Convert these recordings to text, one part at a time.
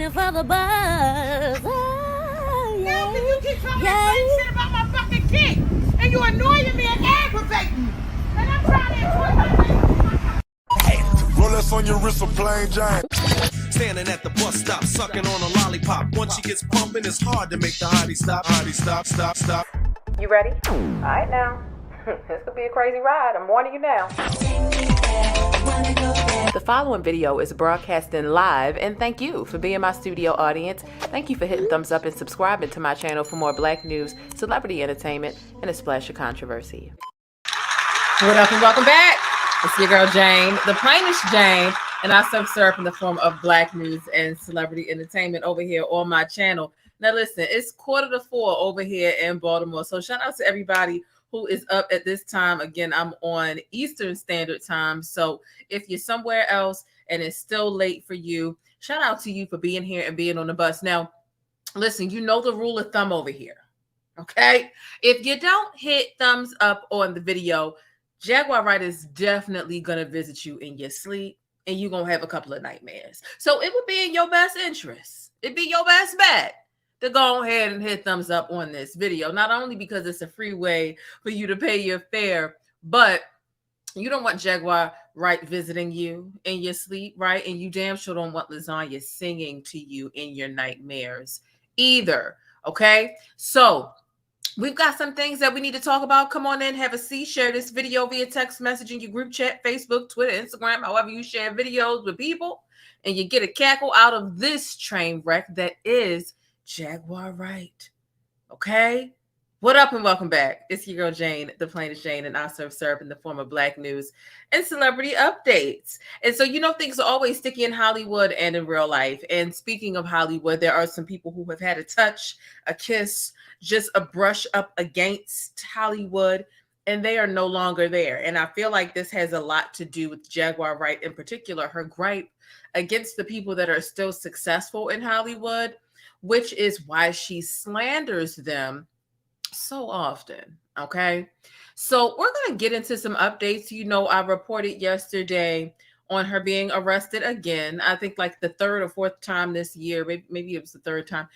here for the buzz. Oh, yeah. You keep talking that same shit about my fucking kid, and you annoying me and aggravating me. And I'm trying to enjoy my life. Rolex on your wrist, a plain Jane. Standing at the bus stop, sucking on a lollipop. Once she gets pumping, it's hard to make the hottie stop. Hottie stop. You ready? All right now. This could be a crazy ride. I'm warning you now. The following video is broadcasting live, and thank you for being my studio audience. Thank you for hitting thumbs up and subscribing to my channel for more black news, celebrity entertainment, and a splash of controversy. What up and welcome back. It's your girl Jane, the plainest Jane, and I serve in the form of black news and celebrity entertainment over here on my channel. Now listen, it's 3:45 over here in Baltimore, so shout out to everybody who is up at this time. Again, I'm on Eastern Standard Time, so if you're somewhere else and it's still late for you, shout out to you for being here and being on the bus. Now, listen, you know the rule of thumb over here, okay? If you don't hit thumbs up on the video, Jaguar Wright is definitely going to visit you in your sleep, and you're going to have a couple of nightmares. So it would be in your best interest. It'd be your best bet to go ahead and hit thumbs up on this video, not only because it's a free way for you to pay your fare, but you don't want Jaguar Wright visiting you in your sleep, right? And you damn sure don't want Lasagna singing to you in your nightmares either, okay? So we've got some things that we need to talk about. Come on in, have a seat, share this video via text message in your group chat, Facebook, Twitter, Instagram, however you share videos with people, and you get a cackle out of this train wreck that is Jaguar Wright. Okay? What up and welcome back. It's your girl Jane, the plainest Jane, and I serve in the form of black news and celebrity updates. And so, you know, things are always sticky in Hollywood and in real life. And speaking of Hollywood, there are some people who have had a touch, a kiss, just a brush up against Hollywood, and they are no longer there. And I feel like this has a lot to do with Jaguar Wright in particular, her gripe against the people that are still successful in Hollywood, which is why she slanders them so often, okay? So we're going to get into some updates. You know, I reported yesterday on her being arrested again. I think like the third or fourth time this year, maybe it was the third time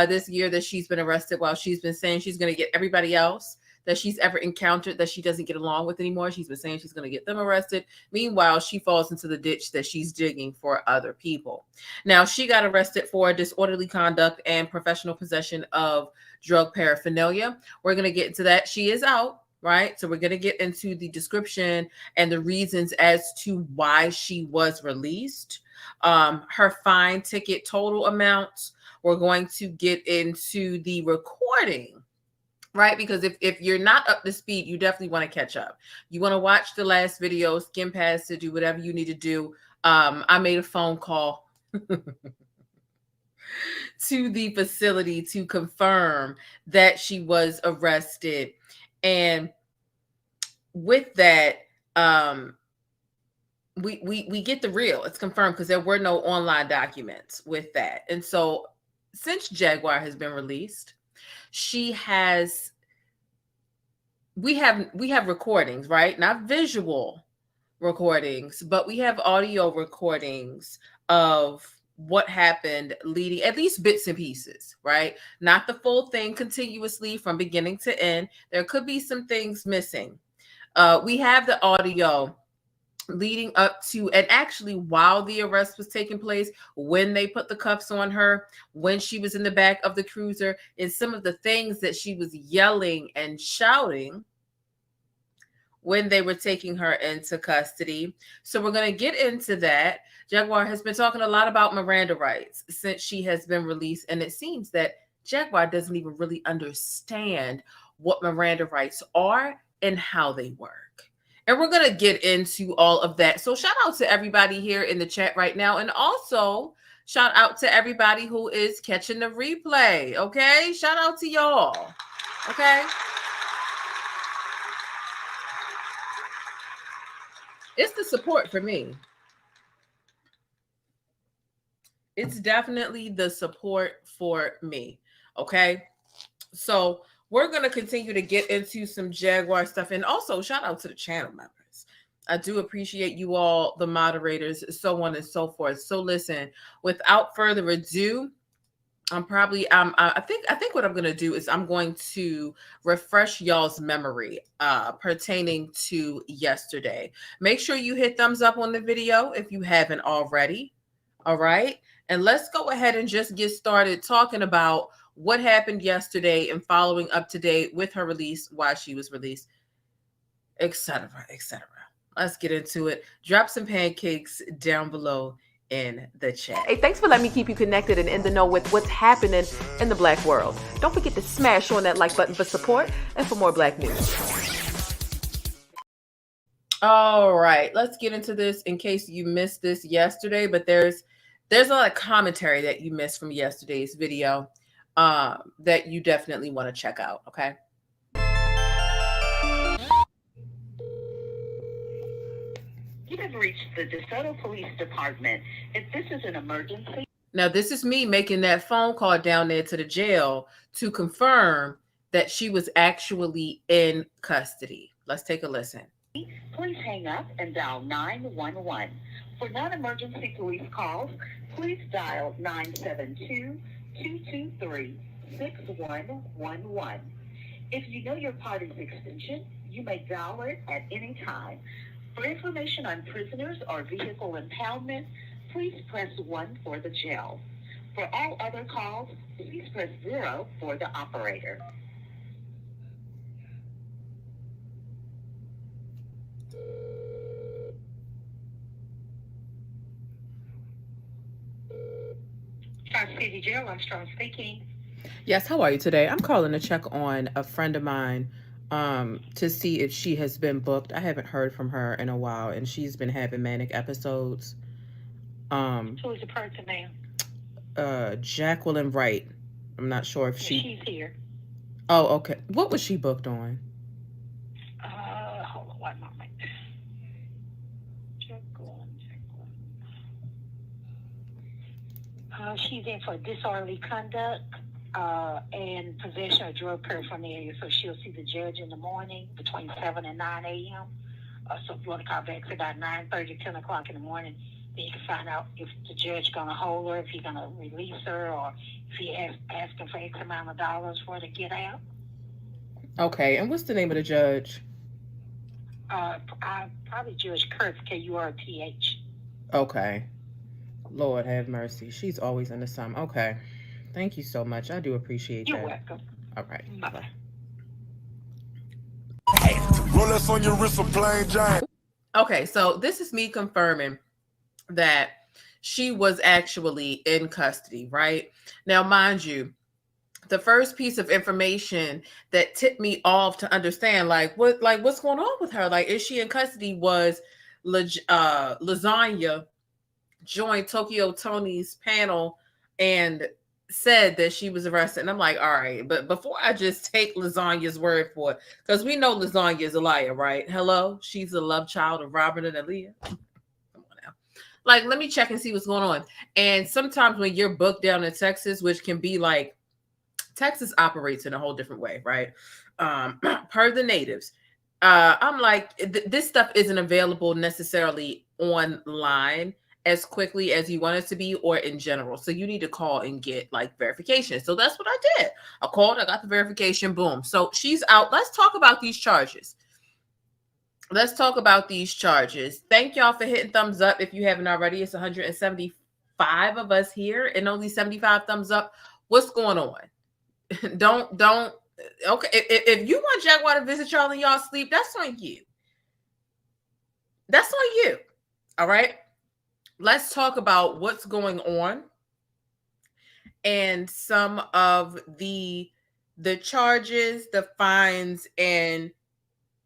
this year that she's been arrested, while she's been saying she's going to get everybody else that she's ever encountered that she doesn't get along with anymore. She's been saying she's going to get them arrested. Meanwhile, she falls into the ditch that she's digging for other people. Now, she got arrested for disorderly conduct and professional possession of drug paraphernalia. We're going to get into that. She is out, right? So we're going to get into the description and the reasons as to why she was released. Her fine ticket total amounts. We're going to get into the recording, right? Because if you're not up to speed, you definitely want to catch up. You want to watch the last video, skim past it, do whatever you need to do. I made a phone call to the facility to confirm that she was arrested. And with that, we get the real. It's confirmed because there were no online documents with that. And so since Jaguar has been released, we have recordings, right? Not visual recordings, but we have audio recordings of what happened leading, at least bits and pieces, right? Not the full thing continuously from beginning to end. There could be some things missing. We have the audio leading up to, and actually while the arrest was taking place, when they put the cuffs on her, when she was in the back of the cruiser, and some of the things that she was yelling and shouting when they were taking her into custody. So we're going to get into that. Jaguar has been talking a lot about Miranda rights since she has been released, and it seems that Jaguar doesn't even really understand what Miranda rights are and how they work. And we're going to get into all of that. So shout out to everybody here in the chat right now. And also shout out to everybody who is catching the replay. Okay. Shout out to y'all. Okay. It's the support for me. It's definitely the support for me. Okay. So we're going to continue to get into some Jaguar stuff. And also shout out to the channel members. I do appreciate you all, the moderators, so on and so forth. So listen, without further ado, I think what I'm going to do is I'm going to refresh y'all's memory pertaining to yesterday. Make sure you hit thumbs up on the video if you haven't already. All right. And let's go ahead and just get started talking about what happened yesterday and following up to date with her release, why she was released, etc., etc. Let's get into it. Drop some pancakes down below in the chat. Hey, thanks for letting me keep you connected and in the know with what's happening in the Black world. Don't forget to smash on that like button for support and for more Black news. All right, let's get into this in case you missed this yesterday, but there's a lot of commentary that you missed from yesterday's video that you definitely want to check out, okay? You have reached the DeSoto Police Department. If this is an emergency. Now, this is me making that phone call down there to the jail to confirm that she was actually in custody. Let's take a listen. Please hang up and dial 911. For non-emergency police calls, please dial 972-223-6111. If you know your party's extension, you may dial it at any time. For information on prisoners or vehicle impoundment, please press 1 for the jail. For all other calls, please press 0 for the operator. City Jail, Armstrong speaking. Yes, how are you today? I'm calling to check on a friend of mine to see if she has been booked. I haven't heard from her in a while, and she's been having manic episodes. Who is the person, ma'am? Jaguar Wright. I'm not sure if she's here. Oh, okay. What was she booked on? Hold on one moment. She's in for disorderly conduct and possession of drug paraphernalia. So she'll see the judge in the morning between 7 and 9 a.m. So if you want to call back to about 9:30, 10 o'clock in the morning, then you can find out if the judge going to hold her, if he's going to release her, or if he asking for X amount of dollars for her to get out. Okay, and what's the name of the judge? Probably Judge Kurtz, Kurth. Okay. Lord have mercy. She's always into some. Okay. Thank you so much. I do appreciate that. You're welcome. All right. Bye-bye. Rolex on your wrist, a plain Jane. Okay, so this is me confirming that she was actually in custody, right? Now, mind you, the first piece of information that tipped me off to understand, what's going on with her? Like, is she in custody? Was Lasagna joined Tokyo Tony's panel and said that she was arrested. And I'm like, all right, but before I just take Lasagna's word for it, because we know Lasagna is a liar, right? Hello, she's a love child of Robert and Aaliyah. Come on now. Like, let me check and see what's going on. And sometimes when you're booked down in Texas, which can be like, Texas operates in a whole different way, right? Per the natives. I'm like, this stuff isn't available necessarily online as quickly as you want it to be, or in general. So you need to call and get like verification. So that's what I did. I called, I got the verification, boom. So she's out. Let's talk about these charges. Thank y'all for hitting thumbs up. If you haven't already, it's 175 of us here and only 75 thumbs up. What's going on? Don't. Okay. If you want Jaguar to visit y'all in y'all sleep, that's on you. That's on you. All right. Let's talk about what's going on and some of the charges, the fines, and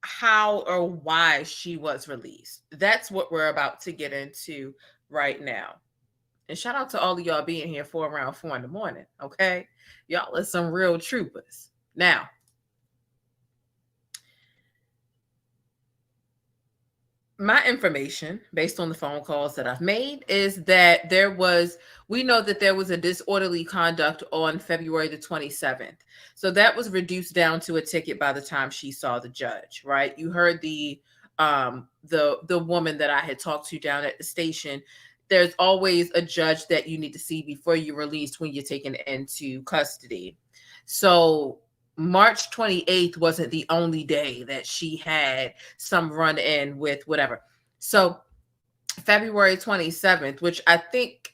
how or why she was released. That's what we're about to get into right now. And shout out to all of y'all being here for around 4 in the morning. Okay. Y'all are some real troopers. Now, my information, based on the phone calls that I've made, is that we know that there was a disorderly conduct on February the 27th. So that was reduced down to a ticket by the time she saw the judge, right? You heard the the woman that I had talked to down at the station. There's always a judge that you need to see before you're released when you're taken into custody. So March 28th wasn't the only day that she had some run in with whatever. So February 27th, which I think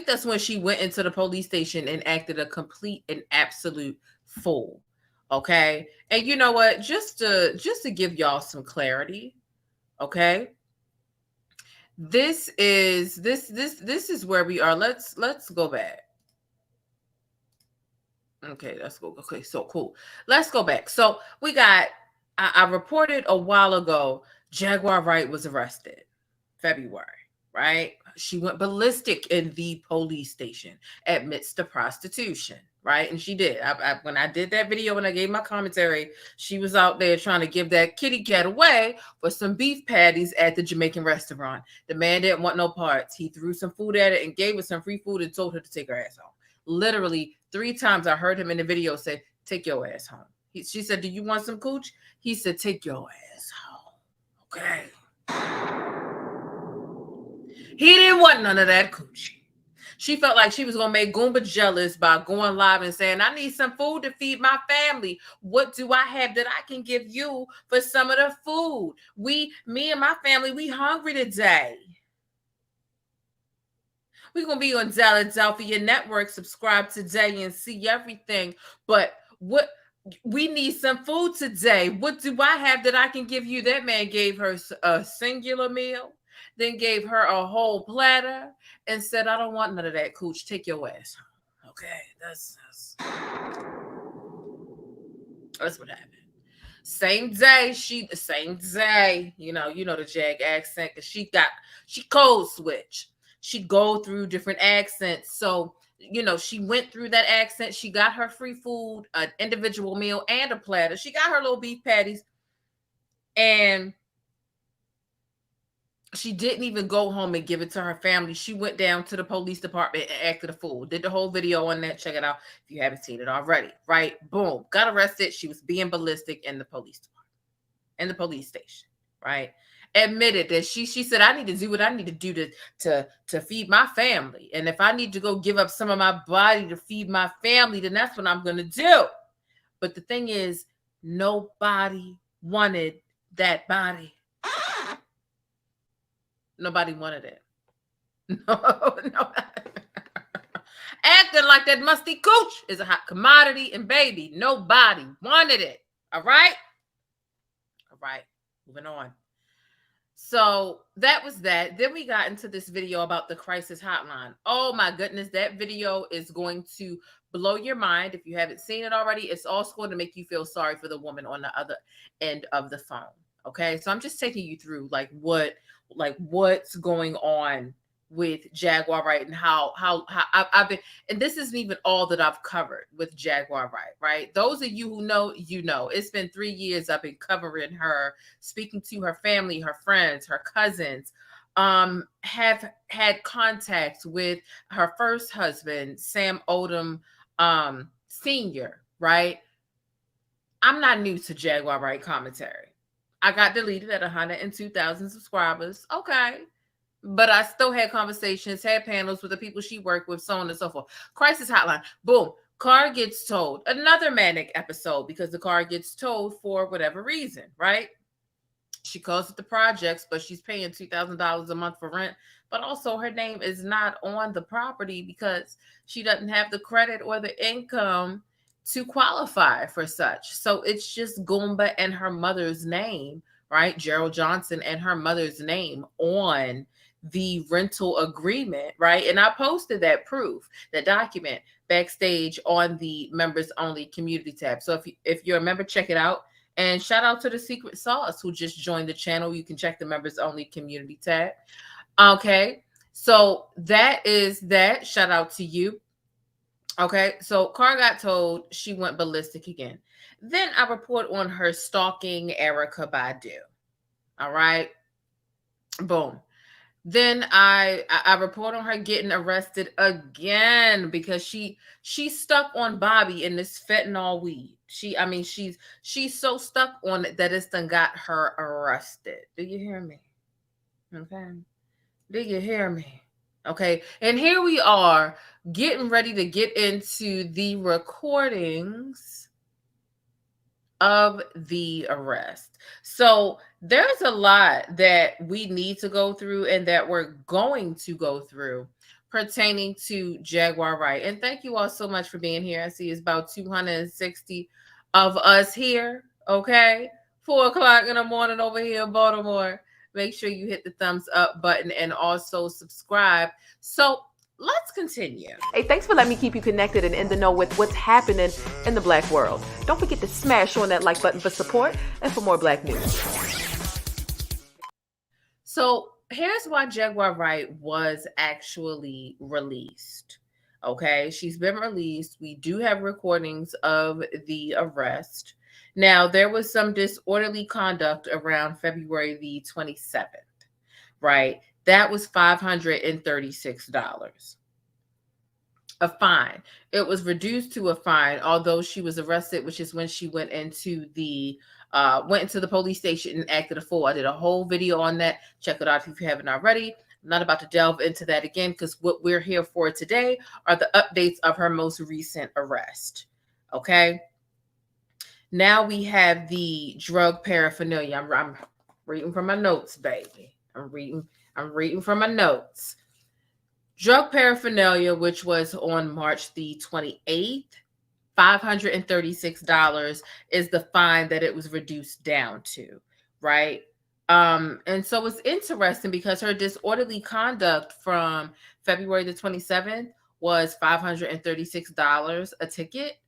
that's when she went into the police station and acted a complete and absolute fool. Okay. And you know what? Just to give y'all some clarity, okay? This is where we are. Let's go back. Okay, let's go. Okay, so cool. Let's go back. So we got I reported a while ago Jaguar Wright was arrested February, right? She went ballistic in the police station amidst the prostitution, right? And she did. When I did that video, when I gave my commentary, she was out there trying to give that kitty cat away for some beef patties at the Jamaican restaurant. The man didn't want no parts. He threw some food at it and gave her some free food and told her to take her ass home. Literally 3 times I heard him in the video say, "Take your ass home." She said, "Do you want some cooch?" He said, "Take your ass home." Okay. He didn't want none of that coochie. She felt like she was going to make Goomba jealous by going live and saying, "I need some food to feed my family. What do I have that I can give you for some of the food? Me and my family, we hungry today. We're going to be on Philadelphia Network. Subscribe today and see everything. But we need some food today. What do I have that I can give you?" That man gave her a singular meal, then gave her a whole platter and said, "I don't want none of that cooch. Take your ass home." Okay, that's what happened. Same day, you know the Jag accent, because she code switch. She go through different accents. So, she went through that accent. She got her free food, an individual meal, and a platter. She got her little beef patties. And she didn't even go home and give it to her family. She went down to the police department and acted a fool. Did the whole video on that. Check it out if you haven't seen it already. Right? Boom. Got arrested. She was being ballistic in the police department, in the police station. Right? Admitted that she said, "I need to do what I need to do to feed my family. And if I need to go give up some of my body to feed my family, then that's what I'm going to do." But the thing is, nobody wanted that body. Nobody wanted it. No. Acting like that musty cooch is a hot commodity, and baby, nobody wanted it. All right? All right. Moving on. So that was that. Then we got into this video about the crisis hotline. Oh my goodness, that video is going to blow your mind. If you haven't seen it already, it's also going to make you feel sorry for the woman on the other end of the phone. Okay, so I'm just taking you through what's going on with Jaguar Wright and how I've been, and this isn't even all that I've covered with Jaguar Wright, right? Those of you who know, it's been 3 years I've been covering her, speaking to her family, her friends, her cousins, have had contact with her first husband, Sam Odom, Sr., right? I'm not new to Jaguar Wright commentary. I got deleted at 102,000 subscribers. Okay. But I still had conversations, had panels with the people she worked with, so on and so forth. Crisis hotline. Boom. Car gets towed. Another manic episode because the car gets towed for whatever reason, right? She calls it the projects, but she's paying $2,000 a month for rent. But also her name is not on the property because she doesn't have the credit or the income to qualify for such. So it's just Goomba and her mother's name, right? Gerald Johnson and her mother's name on the rental agreement, right? And I posted that proof, that document backstage on the members only community tab. So if you're a member, check it out. And shout out to the Secret Sauce who just joined the channel. You can check the members only community tab. Okay. So that is that. Shout out to you. Okay. So car got towed. She went ballistic again. Then I report on her stalking Erykah Badu. All right. Boom. Then I report on her getting arrested again because she's stuck on Bobby and this fentanyl weed. She's so stuck on it that it's done got her arrested. Do you hear me? Okay. Do you hear me? Okay. And here we are getting ready to get into the recordings of the arrest. So there's a lot that we need to go through and that we're going to go through pertaining to Jaguar Wright. And thank you all so much for being here. I see it's about 260 of us here. Okay. 4:00 in the morning over here in Baltimore. Make sure you hit the thumbs up button and also subscribe. So let's continue. Hey, thanks for letting me keep you connected and in the know with what's happening in the Black world. Don't forget to smash on that like button for support and for more Black news. So here's why Jaguar Wright was actually released. Okay, she's been released. We do have recordings of the arrest. Now, there was some disorderly conduct around February the 27th, right? That was $536. A fine. It was reduced to a fine, although she was arrested, which is when she went into the police station and acted a fool. I did a whole video on that. Check it out if you haven't already. I'm not about to delve into that again because what we're here for today are the updates of her most recent arrest. Okay. Now we have the drug paraphernalia. I'm reading from my notes, baby. I'm reading from my notes. Drug paraphernalia, which was on March the 28th, $536 is the fine that it was reduced down to, right? And so it's interesting because her disorderly conduct from February the 27th was $536 a ticket.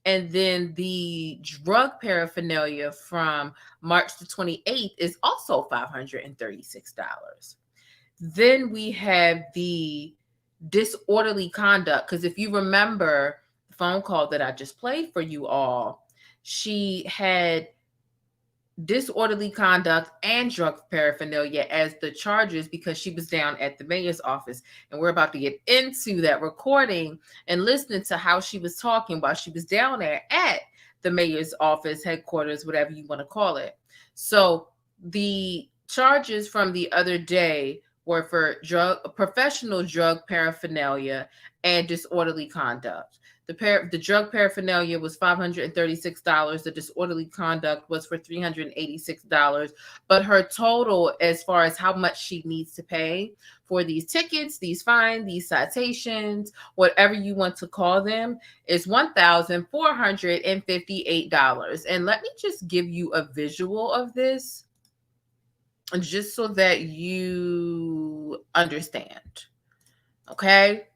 And then the drug paraphernalia from March the 28th is also $536. Then we have the disorderly conduct, because if you remember the phone call that I just played for you all, she had disorderly conduct and drug paraphernalia as the charges because she was down at the mayor's office. And we're about to get into that recording and listening to how she was talking while she was down there at the mayor's office, headquarters, whatever you want to call it. So the charges from the other day were for professional drug paraphernalia and disorderly conduct. The drug paraphernalia was $536. The disorderly conduct was for $386. But her total, as far as how much she needs to pay for these tickets, these fines, these citations, whatever you want to call them, is $1,458. And let me just give you a visual of this, just so that you understand. Okay?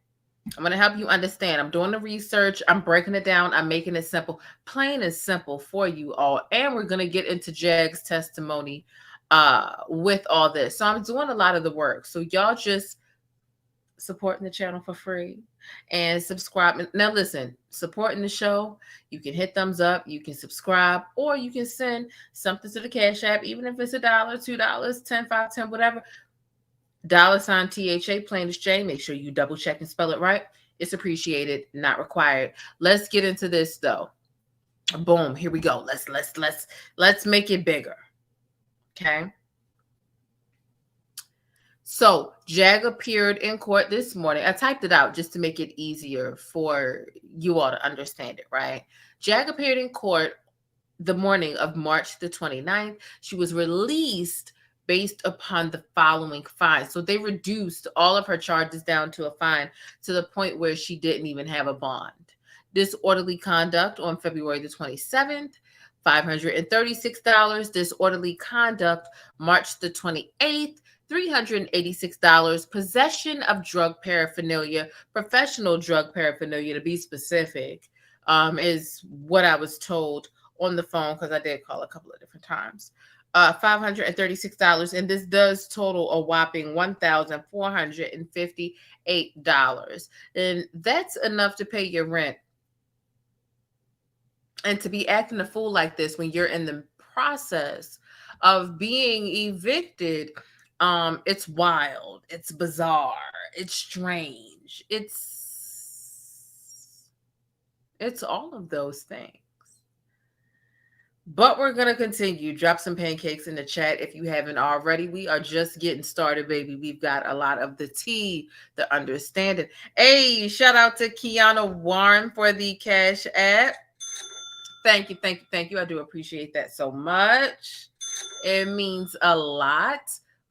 I'm going to help you understand. I'm doing the research. I'm breaking it down. I'm making it simple, plain and simple for you all. And we're going to get into Jag's testimony with all this. So I'm doing a lot of the work. So y'all just supporting the channel for free and subscribe. Now listen, supporting the show, you can hit thumbs up, you can subscribe, or you can send something to the Cash App, even if it's $1, $2, 10, 5, 10, whatever. $THA thePLAINESTjane. Make sure you double check and spell it right. It's appreciated, not required. Let's get into this though. Boom, here we go. Let's make it bigger. Okay. So Jag appeared in court this morning. I typed it out just to make it easier for you all to understand it, right? Jag appeared in court the morning of March the 29th. She was released based upon the following fine. So they reduced all of her charges down to a fine to the point where she didn't even have a bond. Disorderly conduct on February the 27th, $536. Disorderly conduct March the 28th, $386. Possession of drug paraphernalia, professional drug paraphernalia to be specific, is what I was told on the phone, because I did call a couple of different times. $536, and this does total a whopping $1,458. And that's enough to pay your rent. And to be acting a fool like this when you're in the process of being evicted It's wild, it's bizarre, it's strange, it's all of those things. But we're going to continue. Drop some pancakes in the chat if you haven't already. We are just getting started, baby. We've got a lot of the tea, the understanding. Hey, shout out to Kiana Warren for the Cash App. Thank you, thank you, thank you. I do appreciate that so much. It means a lot.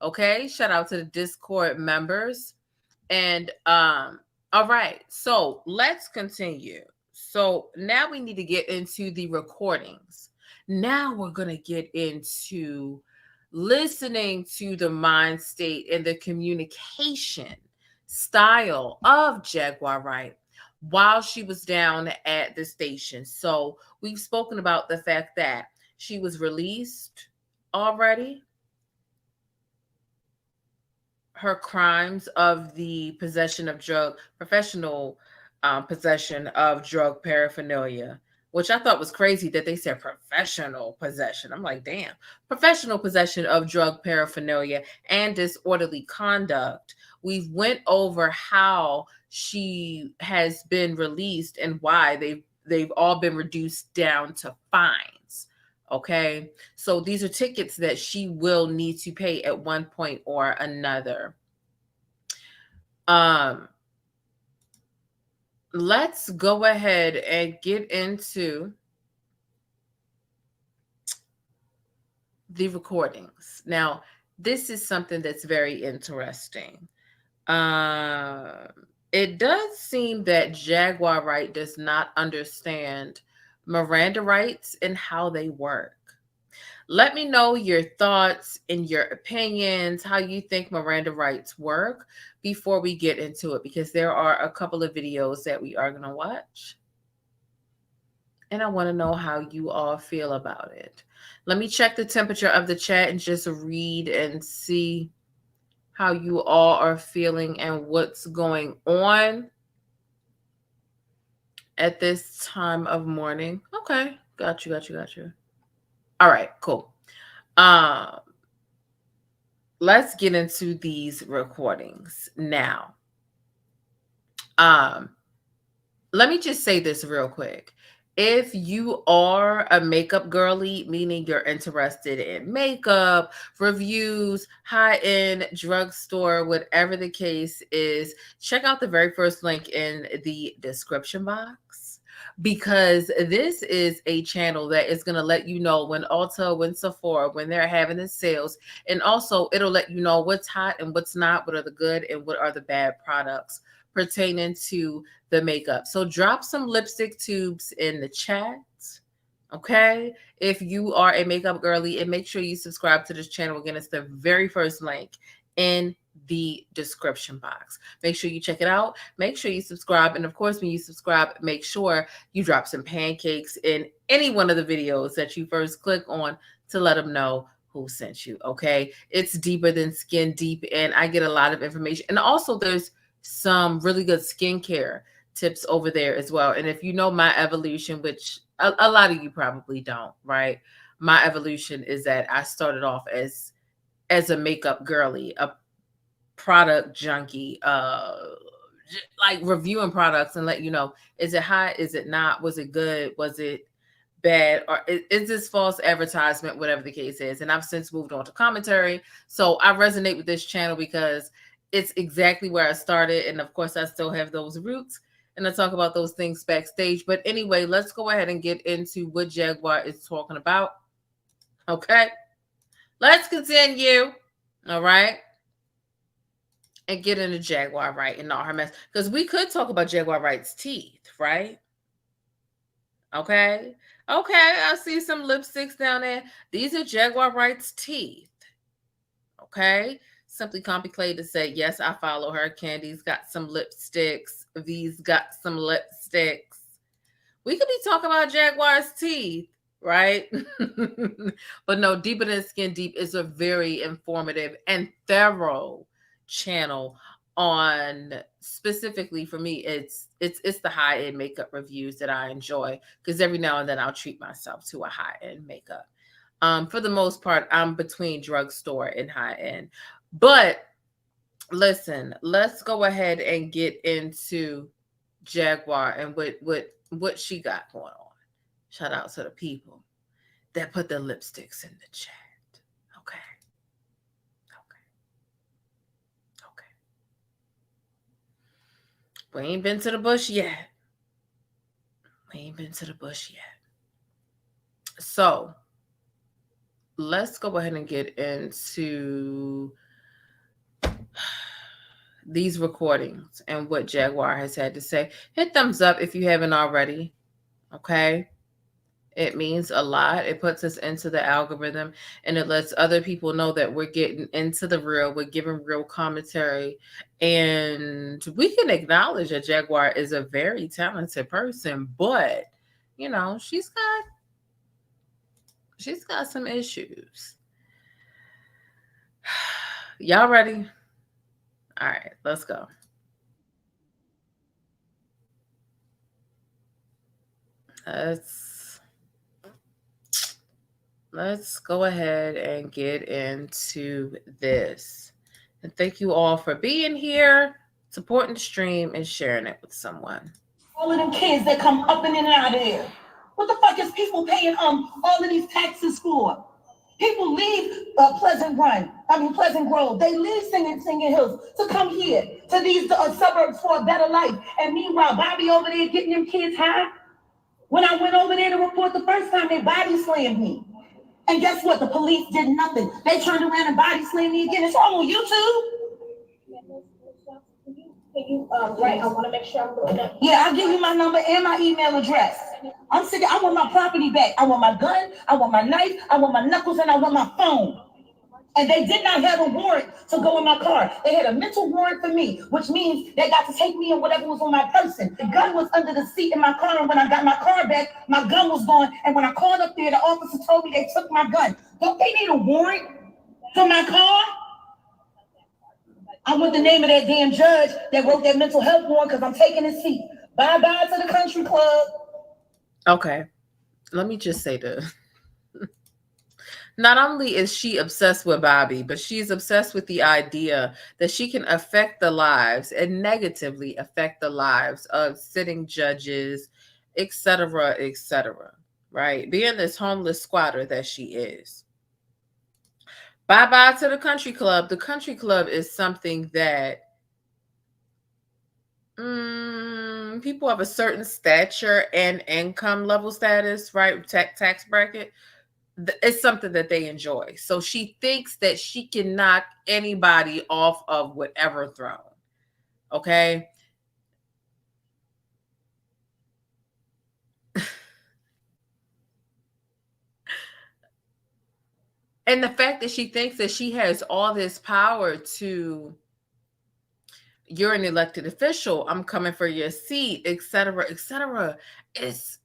Okay, shout out to the Discord members. And all right, so let's continue. So now we need to get into the recordings. Now we're going to get into listening to the mind state and the communication style of Jaguar Wright while she was down at the station. So we've spoken about the fact that she was released already. Her crimes of the possession of professional possession of drug paraphernalia, which I thought was crazy that they said professional possession. I'm like, damn, professional possession of drug paraphernalia and disorderly conduct. We went over how she has been released and why they've all been reduced down to fines. Okay, so these are tickets that she will need to pay at one point or another. Let's go ahead and get into the recordings. Now, this is something that's very interesting. It does seem that Jaguar Wright does not understand Miranda rights and how they work. Let me know your thoughts and your opinions, how you think Miranda rights work before we get into it, because there are a couple of videos that we are going to watch. And I want to know how you all feel about it. Let me check the temperature of the chat and just read and see how you all are feeling and what's going on at this time of morning. Okay, got you. All right, cool. Let's get into these recordings now. Let me just say this real quick. If you are a makeup girly, meaning you're interested in makeup, reviews, high-end drugstore, whatever the case is, check out the very first link in the description box, because this is a channel that is going to let you know when Ulta, when Sephora, when they're having the sales. And also it'll let you know what's hot and what's not, what are the good and what are the bad products pertaining to the makeup. So drop some lipstick tubes in the chat, okay? If you are a makeup girly, and make sure you subscribe to this channel. Again, it's the very first link in the description box. Make sure you check it out. Make sure you subscribe. And of course, when you subscribe, make sure you drop some pancakes in any one of the videos that you first click on to let them know who sent you, okay? It's deeper than skin deep, and I get a lot of information. And also there's some really good skincare tips over there as well. And if you know my evolution, which a lot of you probably don't, right? My evolution is that I started off as a makeup girly, a product junkie, like reviewing products and let you know, is it hot? Is it not? Was it good? Was it bad? Or is this false advertisement? Whatever the case is. And I've since moved on to commentary. So I resonate with this channel because it's exactly where I started. And of course, I still have those roots. And I talk about those things backstage. But anyway, let's go ahead and get into what Jaguar is talking about. Okay. Let's continue. All right. And get into Jaguar Wright and all her mess. Because we could talk about Jaguar Wright's teeth, right? Okay. Okay. I see some lipsticks down there. These are Jaguar Wright's teeth. Okay. Simply Complicated to say, yes, I follow her. Candy's got some lipsticks. V's got some lipsticks. We could be talking about Jaguar's teeth, right? But no, Deeper Than Skin Deep is a very informative and thorough channel on, specifically for me, it's the high-end makeup reviews that I enjoy, because every now and then I'll treat myself to a high-end makeup. For the most part, I'm between drugstore and high-end. But listen, let's go ahead and get into Jaguar and what she got going on. Shout out to the people that put their lipsticks in the chat. Okay. We ain't been to the bush yet. So let's go ahead and get into these recordings and what Jaguar has had to say. Hit thumbs up if you haven't already. Okay. It means a lot. It puts us into the algorithm and it lets other people know that we're getting into the real. We're giving real commentary. And we can acknowledge that Jaguar is a very talented person, but you know, she's got some issues. Y'all ready? All right, let's go. Let's go ahead and get into this. And thank you all for being here, supporting the stream, and sharing it with someone. All of them kids that come up and in and out of there. What the fuck is people paying all of these taxes for? People leave Pleasant Grove. They leave Singing Hills to come here to these suburbs for a better life. And meanwhile, Bobby over there getting them kids high. When I went over there to report the first time, they body slammed me. And guess what? The police did nothing. They turned around and body slammed me again. It's all on YouTube. Right, I want to make sure I'm doing that. Yeah, I'll give you my number and my email address. I'm sick. I want my property back. I want my gun. I want my knife. I want my knuckles, and I want my phone. And they did not have a warrant to go in my car. They had a mental warrant for me, which means they got to take me and whatever was on my person. The gun was under the seat in my car, and when I got my car back, my gun was gone. And when I called up there, the officer told me they took my gun. Don't they need a warrant for my car? I want the name of that damn judge that wrote that mental health warrant because I'm taking his seat. Bye-bye to the country club. Okay, let me just say this. Not only is she obsessed with Bobby, but she's obsessed with the idea that she can affect the lives and negatively affect the lives of sitting judges, etc., right? Being this homeless squatter that she is. Bye-bye to the country club. The country club is something that people of a certain stature and income level status, right? Tax bracket. It's something that they enjoy. So she thinks that she can knock anybody off of whatever throne. Okay. And the fact that she thinks that she has all this power to, you're an elected official, I'm coming for your seat, etc., etc. It's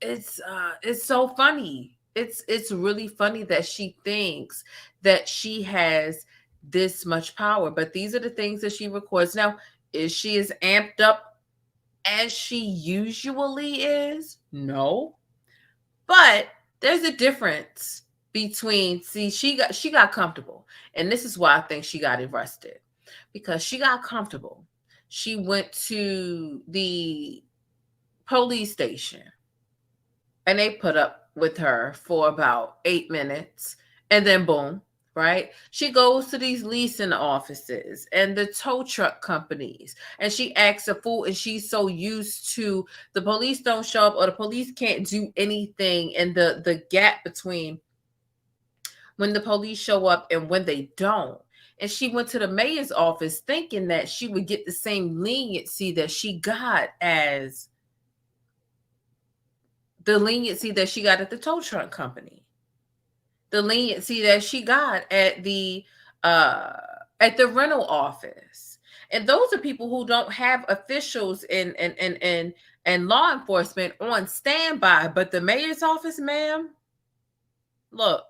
so funny. It's really funny that she thinks that she has this much power. But these are the things that she records. Now, is she as amped up as she usually is? No. But there's a difference between, see, she got comfortable. And this is why I think she got arrested. Because she got comfortable. She went to the police station and they put up with her for about 8 minutes, and then boom, right? She goes to these leasing offices and the tow truck companies, and she acts a fool, and she's so used to the police don't show up or the police can't do anything, and the gap between when the police show up and when they don't. And she went to the mayor's office thinking that she would get the same leniency that she got as the leniency that she got at the tow truck company, the leniency that she got at the rental office. And those are people who don't have officials and law enforcement on standby. But the mayor's office, ma'am, look,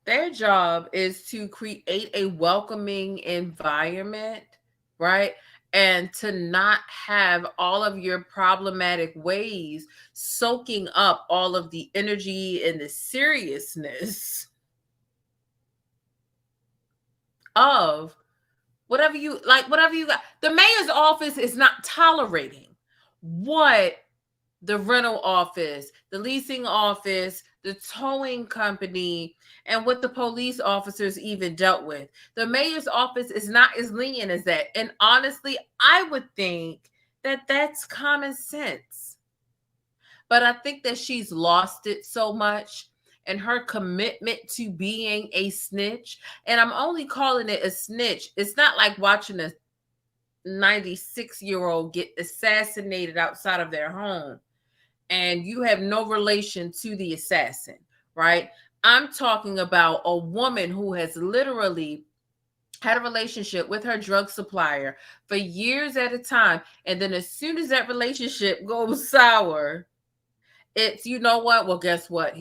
their job is to create a welcoming environment, right? And to not have all of your problematic ways soaking up all of the energy and the seriousness of whatever you like, whatever you got. The mayor's office is not tolerating what the rental office, the leasing office, the towing company, and what the police officers even dealt with. The mayor's office is not as lenient as that. And honestly, I would think that that's common sense. But I think that she's lost it so much, and her commitment to being a snitch. And I'm only calling it a snitch. It's not like watching a 96-year-old get assassinated outside of their home and you have no relation to the assassin, right? I'm talking about a woman who has literally had a relationship with her drug supplier for years at a time. And then as soon as that relationship goes sour, it's, you know what? Well, guess what?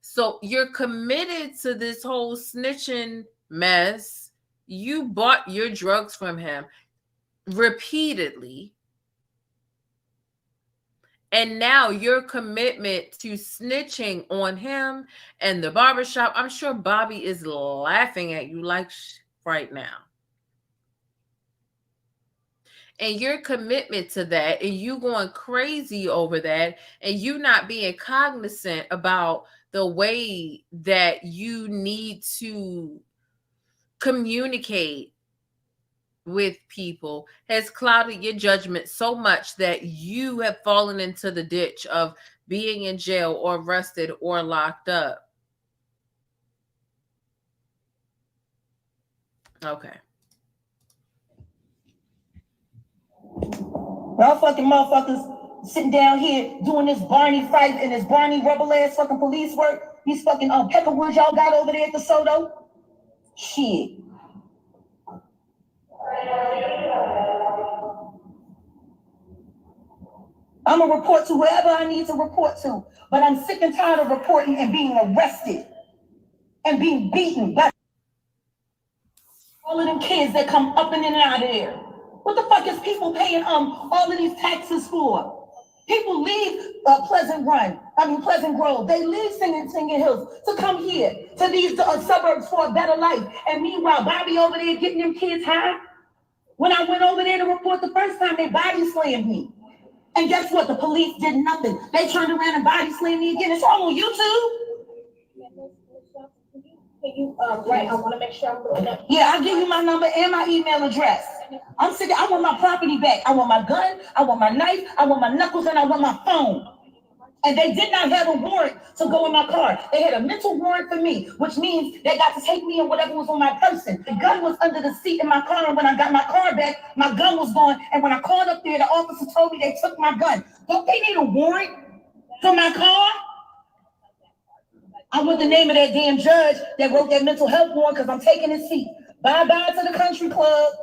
So you're committed to this whole snitching mess. You bought your drugs from him repeatedly. And now your commitment to snitching on him and the barbershop, I'm sure Bobby is laughing at you like right now. And your commitment to that, and you going crazy over that, and you not being cognizant about the way that you need to communicate with people has clouded your judgment so much that you have fallen into the ditch of being in jail or arrested or locked up. Okay. Y'all fucking motherfuckers sitting down here doing this Barney fight and this Barney rebel ass fucking police work. These fucking peckerwoods y'all got over there at the Soto. Shit. I'm going to report to whoever I need to report to. But I'm sick and tired of reporting and being arrested and being beaten by all of them kids that come up and in and out of there. What the fuck is people paying all of these taxes for? People leave Pleasant Grove. They leave Singing Hills to come here to these suburbs for a better life. And meanwhile, Bobby over there getting them kids high. When I went over there to report the first time, they body slammed me. And guess what? The police did nothing. They turned around and body slammed me again. It's all on YouTube. Right, I want to make sure I'm doing that. Yeah, I'll give you my number and my email address. I'm sick. I want my property back. I want my gun. I want my knife. I want my knuckles, and I want my phone. And they did not have a warrant to go in my car. They had a mental warrant for me, which means they got to take me and whatever was on my person. The gun was under the seat in my car, and when I got my car back, my gun was gone. And when I called up there, the officer told me they took my gun. Don't they need a warrant for my car? I want the name of that damn judge that wrote that mental health warrant because I'm taking his seat. Bye-bye to the country club.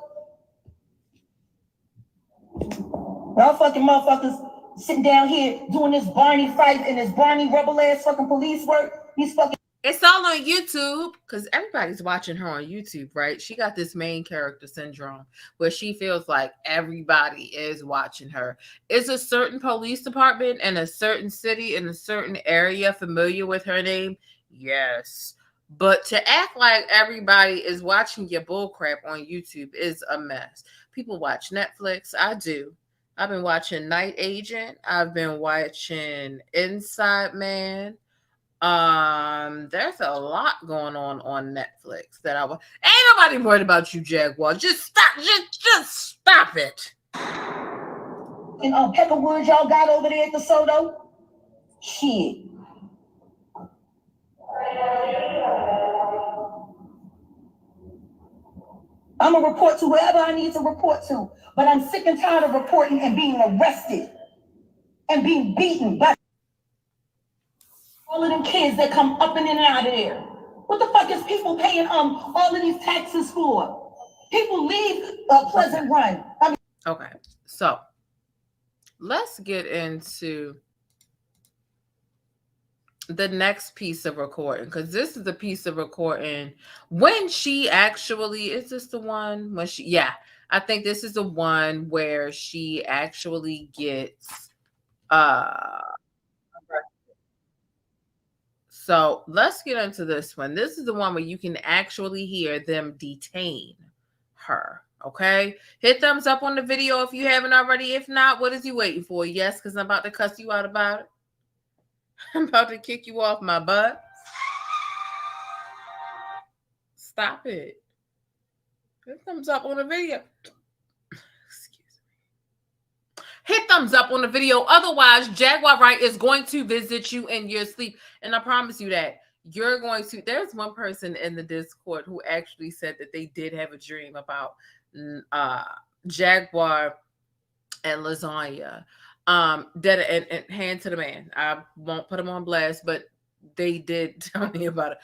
Y'all fucking motherfuckers sitting down here doing this Barney fight and this Barney rebel ass fucking police work. These fucking. It's all on YouTube because everybody's watching her on YouTube, right? She got this main character syndrome where she feels like everybody is watching her. Is a certain police department in a certain city in a certain area familiar with her name? Yes. But to act like everybody is watching your bullcrap on YouTube is a mess. People watch Netflix. I do. I've been watching Night Agent. I've been watching Inside Man. There's a lot going on Netflix that I was. Ain't nobody worried about you, Jaguar. Just stop. Just stop it. And peckerwoods y'all got over there at the Soto. Shit. I'm gonna report to whoever I need to report to, but I'm sick and tired of reporting and being arrested and being beaten by all of them kids that come up and in and out of there. What the fuck is people paying all of these taxes for? People leave Pleasant Run. Okay, so let's get into the next piece of recording, because this is the piece of recording when she actually, is this the one when she, yeah, I think this is the one where she actually gets So let's get into this one. This is the one where you can actually hear them detain her. Okay, hit thumbs up on the video if you haven't already. If not, what is you waiting for? Yes, because I'm about to cuss you out about it. I'm about to kick you off my butt. Stop it. Hit thumbs up on the video. Excuse me. Hit thumbs up on the video. Otherwise, Jaguar Wright is going to visit you in your sleep. And I promise you that you're going to. There's one person in the Discord who actually said that they did have a dream about Jaguar and lasagna. Dead and hand to the man. I won't put him on blast, but they did tell me about it.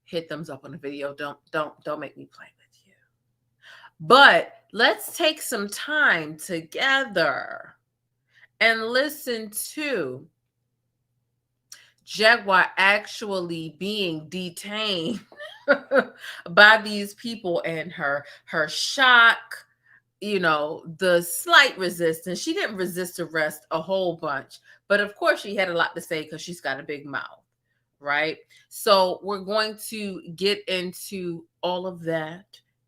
Hit thumbs up on the video. Don't make me play with you. But let's take some time together and listen to Jaguar actually being detained by these people and her shock, you know, the slight resistance. She didn't resist arrest a whole bunch, but of course she had a lot to say because she's got a big mouth, right? So we're going to get into all of that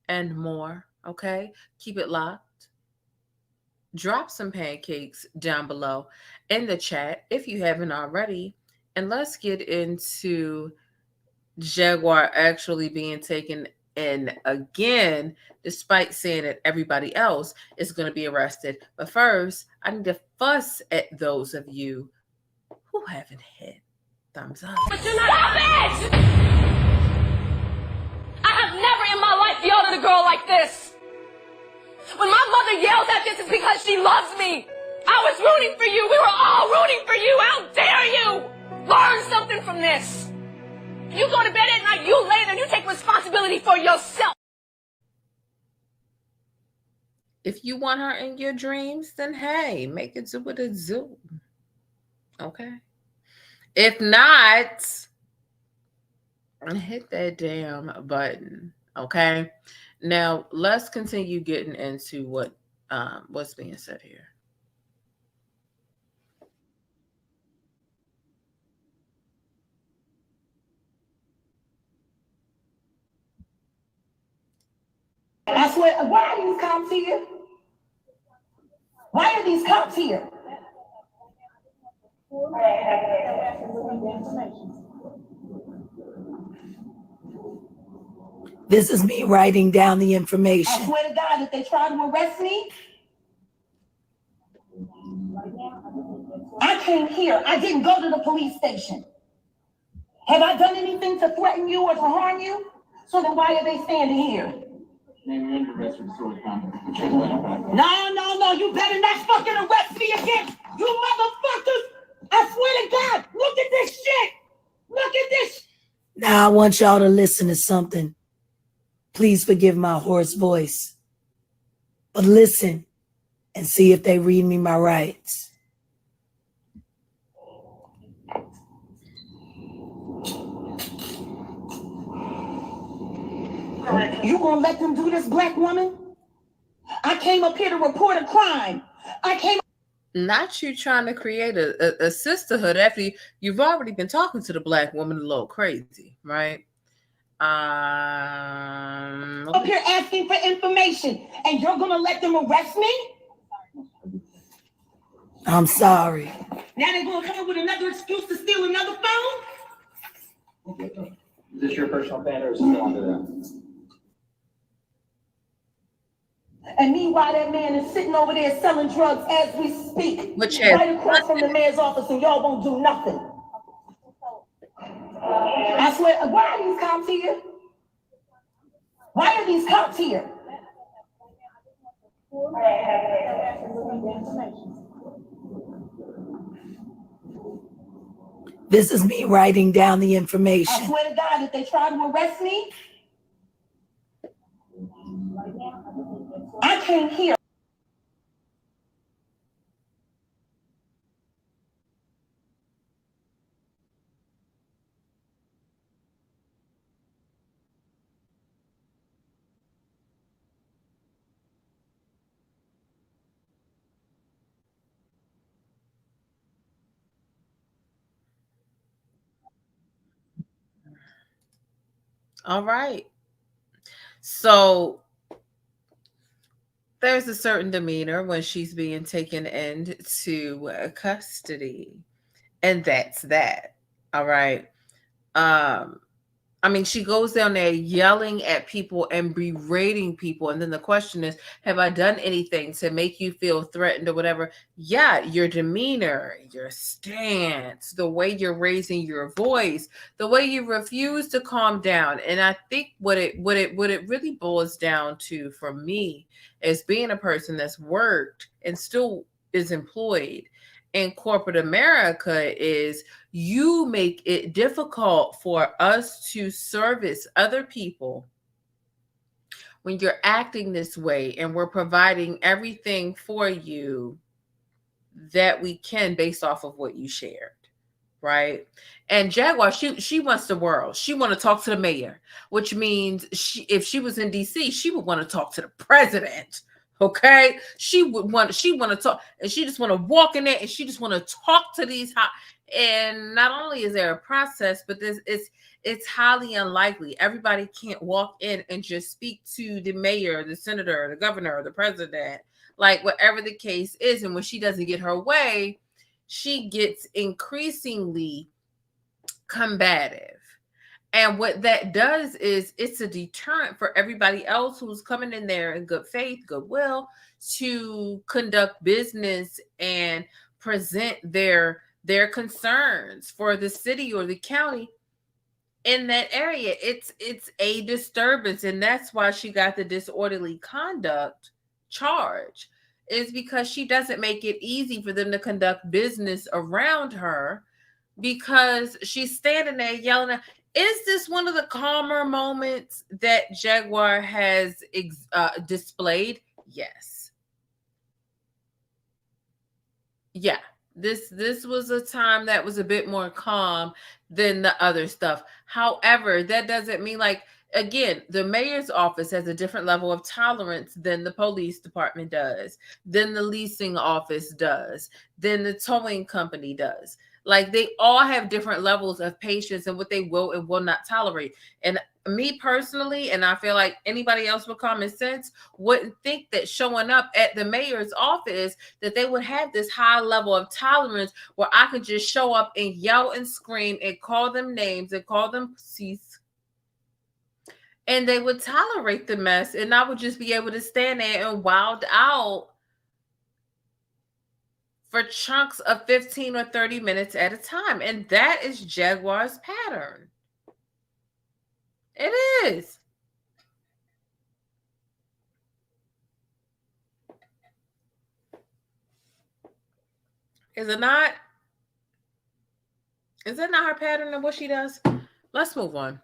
and more, okay? Keep it locked. Drop some pancakes down below in the chat if you haven't already. And let's get into Jaguar actually being taken in again, despite saying that everybody else is going to be arrested. But first, I need to fuss at those of you who haven't hit thumbs up. But you're not. Stop it! I have never in my life yelled at a girl like this. When my mother yells at this, it's because she loves me. I was rooting for you. We were all rooting for you. How dare you? Learn something from this. You go to bed at night, you lay there, and you take responsibility for yourself. If you want her in your dreams, then hey, make it do what it do. Okay? If not, hit that damn button. Okay? Now, let's continue getting into what's being said here. I swear, why are these cops here? Why are these cops here? This is me writing down the information. I swear to God, if they try to arrest me, I came here. I didn't go to the police station. Have I done anything to threaten you or to harm you? So then why are they standing here? No, you better not fucking arrest me again, you motherfuckers! I swear to God, look at this shit! Look at this! Now I want y'all to listen to something. Please forgive my hoarse voice. But listen and see if they read me my rights. You gonna let them do this, black woman? I came up here to report a crime. Not you trying to create a sisterhood after you've already been talking to the black woman a little crazy, right? Up here asking for information, and you're gonna let them arrest me? I'm sorry. Now they're gonna come up with another excuse to steal another phone? Is this your personal fan or is it belong to them? And meanwhile, that man is sitting over there selling drugs as we speak. Which right across from the mayor's office, and y'all won't do nothing. I swear, why are these cops here? Why are these cops here? This is me writing down the information. I swear to God, if they try to arrest me, I came here. All right. So there's a certain demeanor when she's being taken into custody. And that's that. All right. I mean, she goes down there yelling at people and berating people. And then the question is, have I done anything to make you feel threatened or whatever? Yeah, your demeanor, your stance, the way you're raising your voice, the way you refuse to calm down. And I think what it really boils down to for me is being a person that's worked and still is employed in corporate America is you make it difficult for us to service other people when you're acting this way, and we're providing everything for you that we can based off of what you shared, right? And Jaguar, she wants the world. She want to talk to the mayor, which means if she was in DC, she would want to talk to the president. Okay, she want to talk, and she just want to walk in there, and she just want to talk to these. And not only is there a process, but it's highly unlikely. Everybody can't walk in and just speak to the mayor, the senator, the governor, the president, like whatever the case is. And when she doesn't get her way, she gets increasingly combative. And what that does is it's a deterrent for everybody else who's coming in there in good faith, goodwill, to conduct business and present their concerns for the city or the county in that area. It's a disturbance, and that's why she got the disorderly conduct charge, is because she doesn't make it easy for them to conduct business around her, because she's standing there yelling at. Is this one of the calmer moments that Jaguar has displayed? Yes. Yeah. This was a time that was a bit more calm than the other stuff. However, that doesn't mean, like, again, the mayor's office has a different level of tolerance than the police department does, than the leasing office does, than the towing company does. Like, they all have different levels of patience and what they will and will not tolerate. And me personally, and I feel like anybody else with common sense wouldn't think that showing up at the mayor's office that they would have this high level of tolerance where I could just show up and yell and scream and call them names and call them pussies. And they would tolerate the mess, and I would just be able to stand there and wild out for chunks of 15 or 30 minutes at a time. And that is Jaguar's pattern. It is. Is it not? Is it not her pattern of what she does? Let's move on.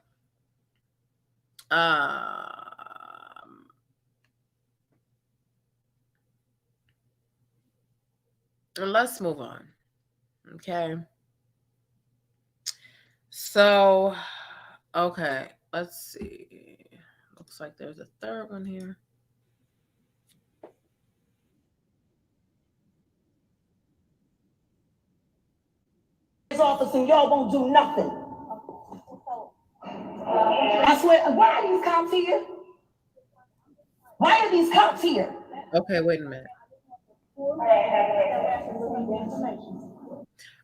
Let's move on. Okay. So, okay, let's see. Looks like there's a third one here. His office and y'all won't do nothing. I swear, why are these cops here? Why are these cops here? Okay, wait a minute.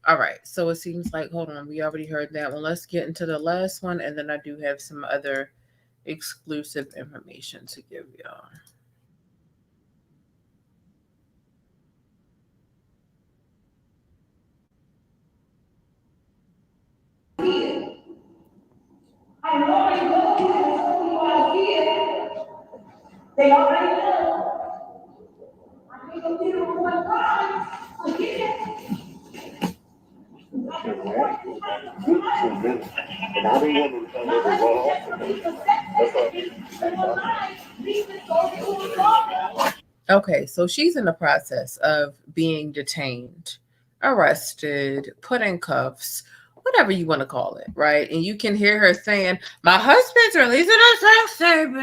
All right, so it seems like, hold on, we already heard that one. Let's get into the last one, and then I do have some other exclusive information to give y'all. I already told you out here. They already know. I think I'm here on one time. Again. And I don't want to tell everyone. Okay, so she's in the process of being detained, arrested, put in cuffs, whatever you want to call it, right? And you can hear her saying, my husband's releasing a sex tape.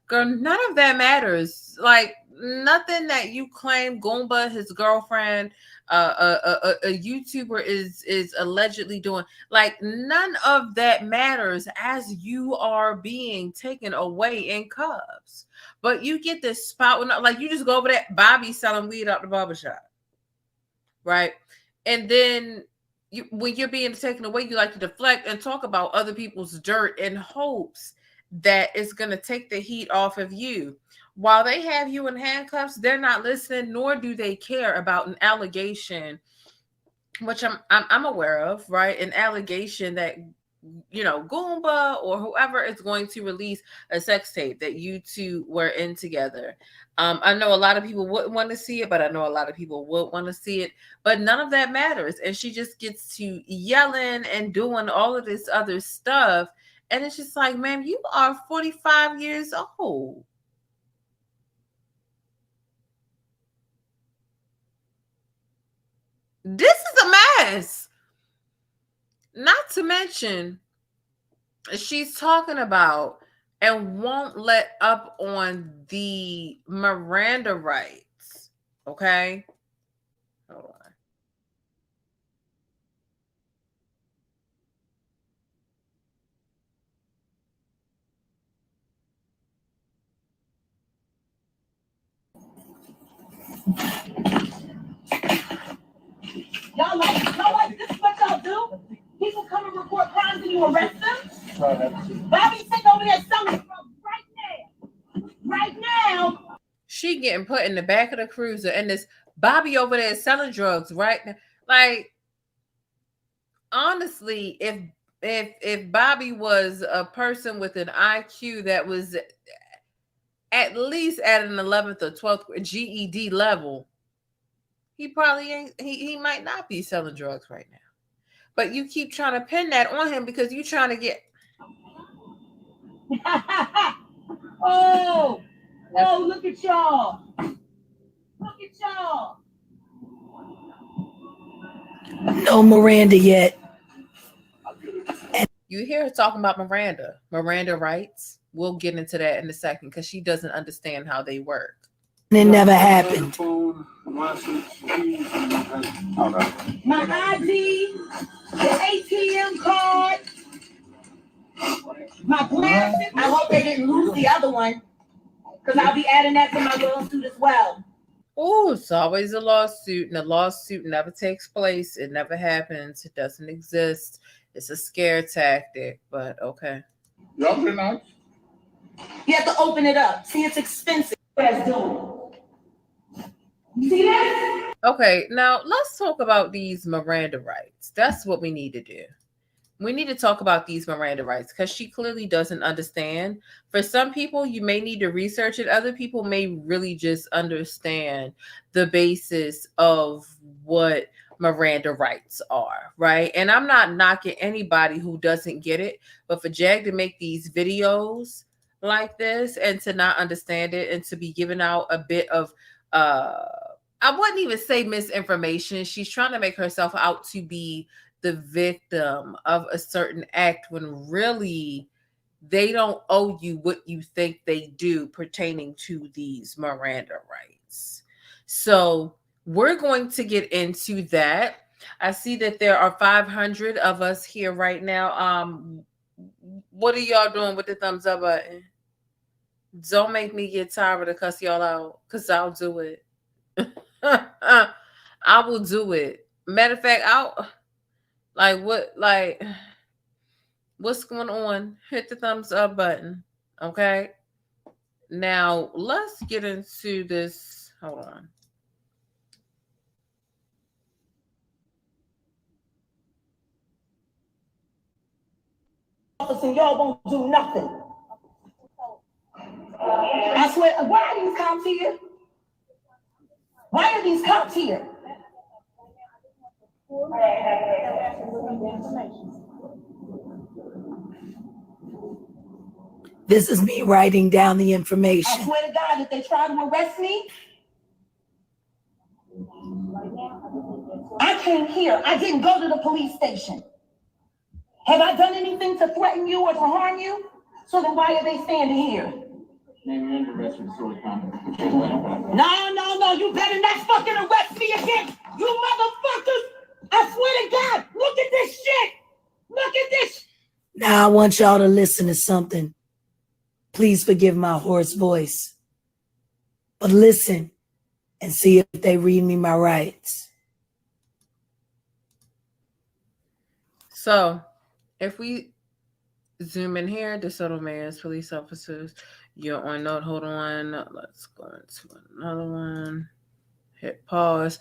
Girl, none of that matters. Like, nothing that you claim Goomba, his girlfriend, a YouTuber is allegedly doing. Like, none of that matters as you are being taken away in cuffs. But you get this spot when, like, you just go over there, Bobby selling weed out the barbershop, right? And then when you're being taken away, you like to deflect and talk about other people's dirt in hopes that it's going to take the heat off of you. While they have you in handcuffs, they're not listening, nor do they care about an allegation, which I'm aware of, right? An allegation that, you know, Goomba or whoever is going to release a sex tape that you two were in together. I know a lot of people wouldn't want to see it, but I know a lot of people would want to see it. But none of that matters. And she just gets to yelling and doing all of this other stuff. And it's just like, ma'am, you are 45 years old. This is a mess. Not to mention, she's talking about and won't let up on the Miranda rights. Okay? Hold on. Y'all like this is what y'all do? People come and report crimes and you arrest them? Bobby's sitting over there selling drugs right now. Right now. She getting put in the back of the cruiser, and this Bobby over there selling drugs right now. Like, honestly, if Bobby was a person with an IQ that was at least at an 11th or 12th GED level, he probably ain't, he might not be selling drugs right now. But you keep trying to pin that on him because you're trying to get. Oh, look at y'all. Look at y'all. No Miranda yet. You hear her talking about Miranda rights. We'll get into that in a second because she doesn't understand how they work. It never happened. My ID, the ATM card, my glasses. I hope they didn't lose the other one because I'll be adding that to my lawsuit as well. Oh, it's always a lawsuit, and a lawsuit never takes place. It never happens. It doesn't exist. It's a scare tactic, but okay. Y'all pretty nice. You have to open it up. See, it's expensive. See that? Okay, now let's talk about these Miranda rights. That's what we need to do. We need to talk about these Miranda rights because she clearly doesn't understand. For some people, you may need to research it. Other people may really just understand the basis of what Miranda rights are, right? And I'm not knocking anybody who doesn't get it, but for Jag to make these videos like this and to not understand it and to be giving out a bit of I wouldn't even say misinformation. She's trying to make herself out to be the victim of a certain act when really they don't owe you what you think they do pertaining to these Miranda rights. So we're going to get into that. I see that there are 500 of us here right now. What are y'all doing with the thumbs up button? Don't make me get tired to cuss y'all out because I'll do it. I will do it. Matter of fact, what's going on? Hit the thumbs up button. Okay. Now let's get into this. Hold on. And y'all won't do nothing. I swear, why are these cops here? Why are these cops here? This is me writing down the information. I swear to God, if they try to arrest me, I came here. I didn't go to the police station. Have I done anything to threaten you or to harm you? So then why are they standing here? No, you better not fucking arrest me again. You motherfuckers! I swear to God, look at this shit! Look at this! Now I want y'all to listen to something. Please forgive my hoarse voice. But listen and see if they read me my rights. So, if we zoom in here, DeSoto Mayor's police officers, you're on note. Hold on. Let's go into another one. Hit pause.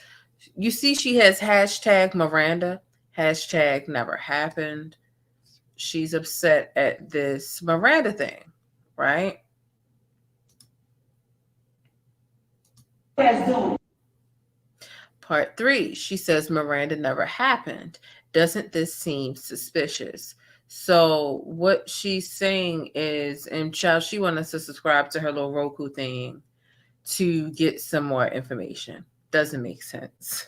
You see she has hashtag Miranda, hashtag never happened. She's upset at this Miranda thing, right? Part 3, she says Miranda never happened. Doesn't this seem suspicious? So what she's saying is, and child, she wants us to subscribe to her little Roku thing to get some more information. Doesn't make sense.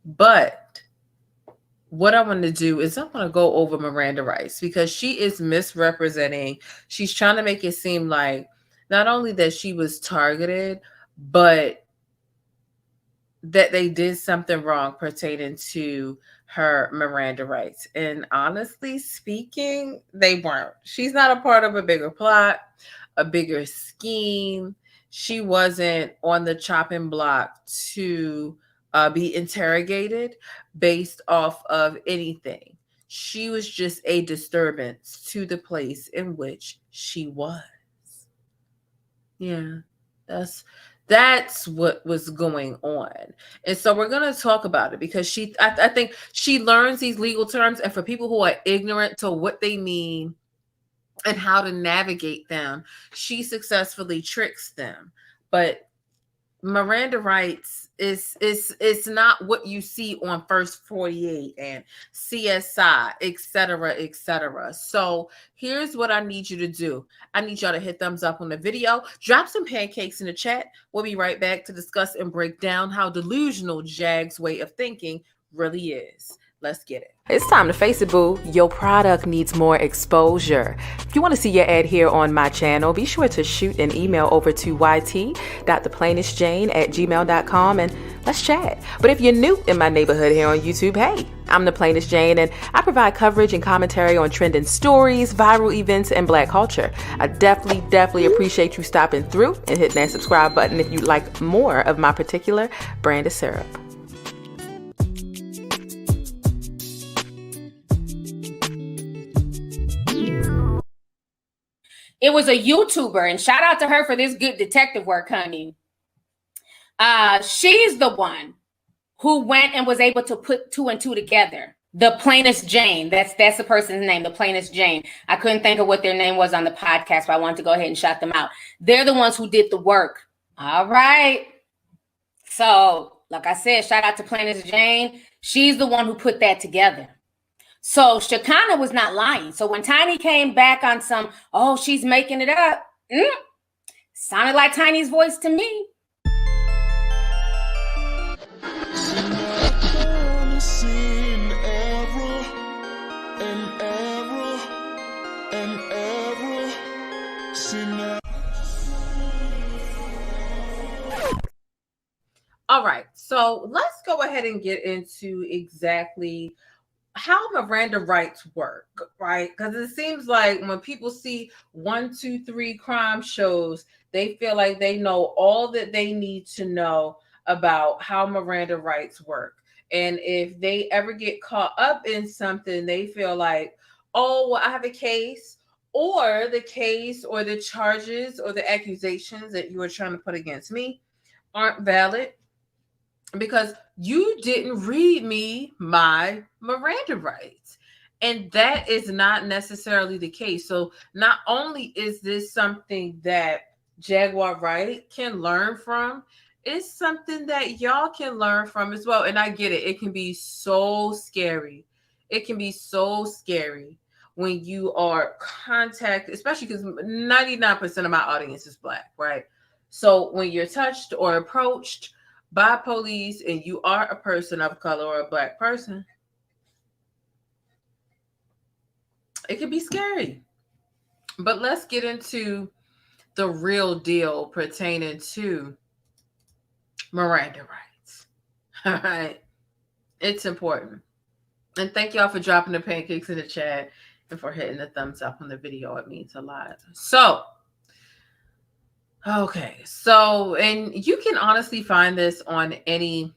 But what I want to do is I want to go over Miranda rights, because she is misrepresenting. She's trying to make it seem like not only that she was targeted, but that they did something wrong pertaining to her Miranda rights. And honestly speaking, they weren't. She's not a part of a bigger plot, a bigger scheme. She wasn't on the chopping block to be interrogated based off of anything. She was just a disturbance to the place in which she was. Yeah, that's what was going on. And so we're going to talk about it, because I think she learns these legal terms, and for people who are ignorant to what they mean and how to navigate them, she successfully tricks them. But Miranda rights is not what you see on First 48 and CSI, etc., etc. So here's what I need you to do. I need y'all to hit thumbs up on the video. Drop some pancakes in the chat. We'll be right back to discuss and break down how delusional Jag's way of thinking really is. Let's get it. It's time to face it, boo. Your product needs more exposure. If you want to see your ad here on my channel, be sure to shoot an email over to yt.theplainestjane@gmail.com and let's chat. But if you're new in my neighborhood here on YouTube, hey, I'm the Plainest Jane, and I provide coverage and commentary on trending stories, viral events, and Black culture. I definitely appreciate you stopping through and hitting that subscribe button if you'd like more of my particular brand of syrup. It was a YouTuber, and shout out to her for this good detective work, honey. She's the one who went and was able to put 2 and 2 together. The Plainest Jane. That's the person's name, the Plainest Jane. I couldn't think of what their name was on the podcast, but I wanted to go ahead and shout them out. They're the ones who did the work. All right. So, like I said, shout out to Plainest Jane. She's the one who put that together. So Shekinah was not lying. So when Tiny came back on some, oh, she's making it up, sounded like Tiny's voice to me. All right, so let's go ahead and get into exactly how Miranda rights work, right? Because it seems like when people see 1, 2, 3 crime shows, they feel like they know all that they need to know about how Miranda rights work. And if they ever get caught up in something, they feel like, oh, well, I have a case, or the case or the charges or the accusations that you are trying to put against me aren't valid, because you didn't read me my Miranda rights. And that is not necessarily the case. So not only is this something that Jaguar Wright can learn from, it's something that y'all can learn from as well. And I get it. It can be so scary. It can be so scary when you are contacted, especially because 99% of my audience is Black, right? So when you're touched or approached by police and you are a person of color or a Black person, it can be scary. But let's get into the real deal pertaining to Miranda rights. All right. It's important. And thank y'all for dropping the pancakes in the chat and for hitting the thumbs up on the video. It means a lot. So, okay. So, and you can honestly find this on any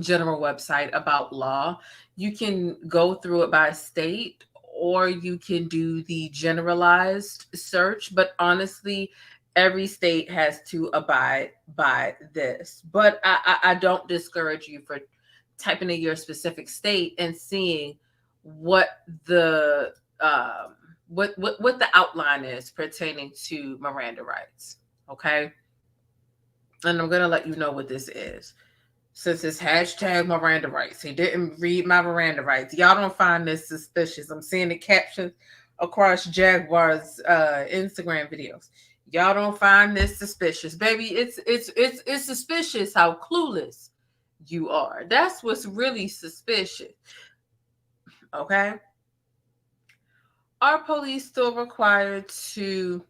general website about law. You can go through it by state, or you can do the generalized search. But honestly, every state has to abide by this. But I don't discourage you for typing in your specific state and seeing what the what the outline is pertaining to Miranda rights. Okay, and I'm gonna let you know what this is. Since it's hashtag Miranda rights, he didn't read my Miranda rights. Y'all don't find this suspicious. I'm seeing the captions across Jaguar's Instagram videos. Y'all don't find this suspicious, baby. It's suspicious how clueless you are. That's what's really suspicious. Okay. Are police still required to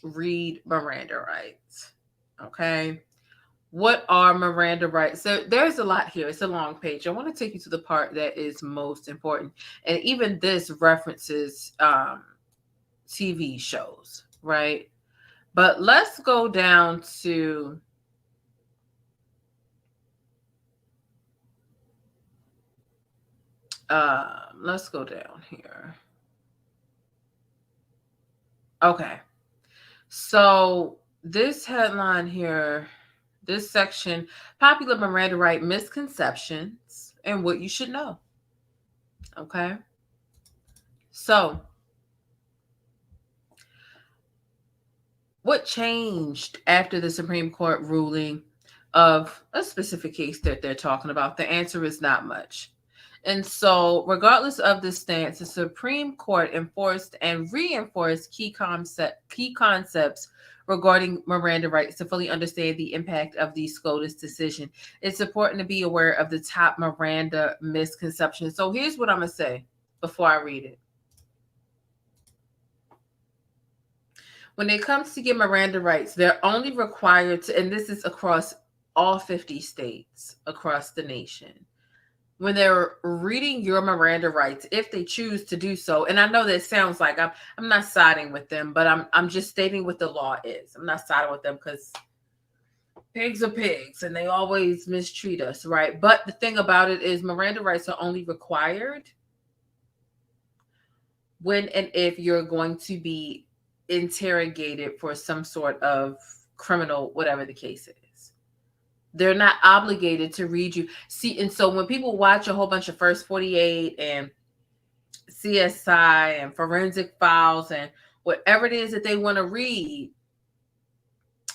read Miranda rights? Okay. What are Miranda rights? So there's a lot here. It's a long page. I want to take you to the part that is most important. And even this references TV shows, right? But let's go down to let's go down here. Okay. So this headline here, this section, popular Miranda right misconceptions and what you should know. Okay. So what changed after the Supreme Court ruling of a specific case that they're talking about? The answer is not much. And so regardless of the stance, the Supreme Court enforced and reinforced key concepts regarding Miranda rights to fully understand the impact of the SCOTUS decision. It's important to be aware of the top Miranda misconceptions. So here's what I'm going to say before I read it. When it comes to get Miranda rights, they're only required to, and this is across all 50 states across the nation, when they're reading your Miranda rights, if they choose to do so. And I know that sounds like I'm not siding with them, but I'm just stating what the law is. I'm not siding with them because pigs are pigs and they always mistreat us, right? But the thing about it is Miranda rights are only required when and if you're going to be interrogated for some sort of criminal, whatever the case is. They're not obligated to read you. See, and so when people watch a whole bunch of First 48 and CSI and Forensic Files and whatever it is that they want to read,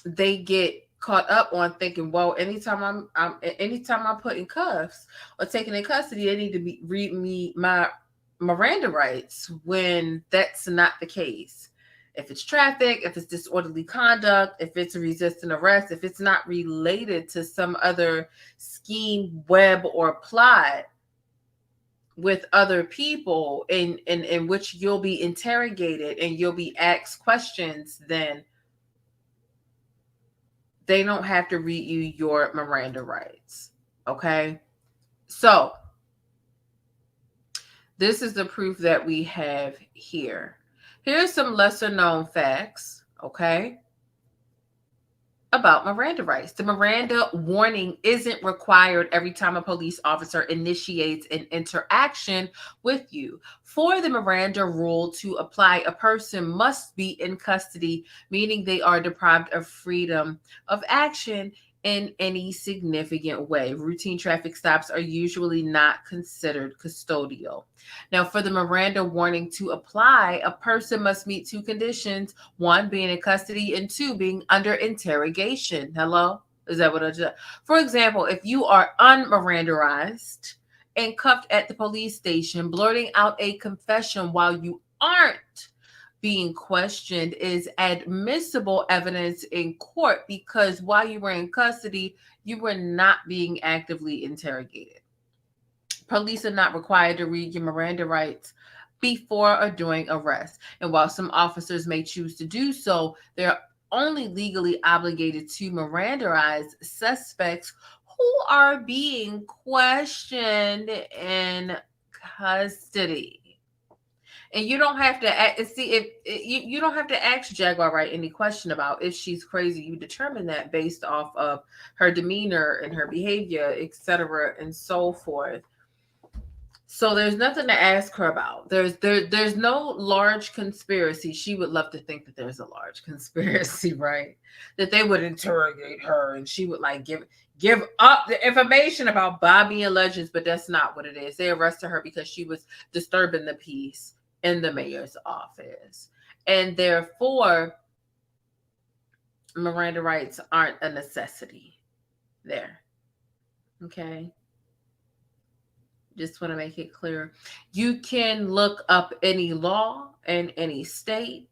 they get caught up on thinking, well, anytime I'm put in cuffs or taken in custody, they need to read me my Miranda rights, when that's not the case. If it's traffic, if it's disorderly conduct, if it's a resisting arrest, if it's not related to some other scheme, web, or plot with other people in which you'll be interrogated and you'll be asked questions, then they don't have to read you your Miranda rights. Okay? So this is the proof that we have here. Here's some lesser known facts, okay, about Miranda rights. The Miranda warning isn't required every time a police officer initiates an interaction with you. For the Miranda rule to apply, a person must be in custody, meaning they are deprived of freedom of action in any significant way. Routine traffic stops are usually not considered custodial. Now, for the Miranda warning to apply, a person must meet two conditions: one, being in custody, and two, being under interrogation. Hello? Is that what I just... For example, if you are unmirandarized and cuffed at the police station, blurting out a confession while you aren't being questioned is admissible evidence in court, because while you were in custody, you were not being actively interrogated. Police are not required to read your Miranda rights before or during arrest. And while some officers may choose to do so, they're only legally obligated to Mirandarize suspects who are being questioned in custody. And you don't have to see if you don't have to ask Jaguar Wright any question about if she's crazy. You determine that based off of her demeanor and her behavior, etc., and so forth. So there's nothing to ask her about. There's no large conspiracy. She would love to think that there's a large conspiracy, right? That they would interrogate her and she would like give up the information about Bobby and Legends, but that's not what it is. They arrested her because she was disturbing the peace in the mayor's office. And therefore, Miranda rights aren't a necessity there. Okay? Just want to make it clear. You can look up any law in any state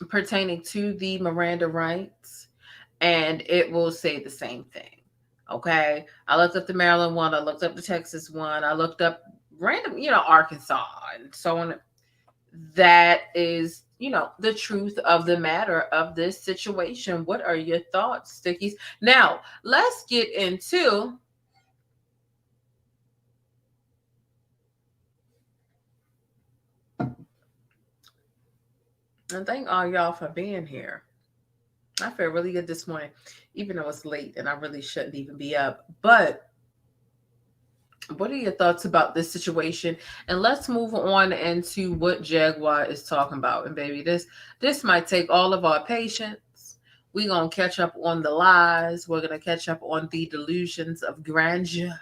pertaining to the Miranda rights, and it will say the same thing. Okay? I looked up the Maryland one. I looked up the Texas one. I looked up random, Arkansas and so on. That is, the truth of the matter of this situation. What are your thoughts, Stickies? Now, let's get into and thank all y'all for being here. I feel really good this morning, even though it's late and I really shouldn't even be up. But what are your thoughts about this situation? And let's move on into what Jaguar is talking about. And baby, this might take all of our patience. We're going to catch up on the lies. We're going to catch up on the delusions of grandeur.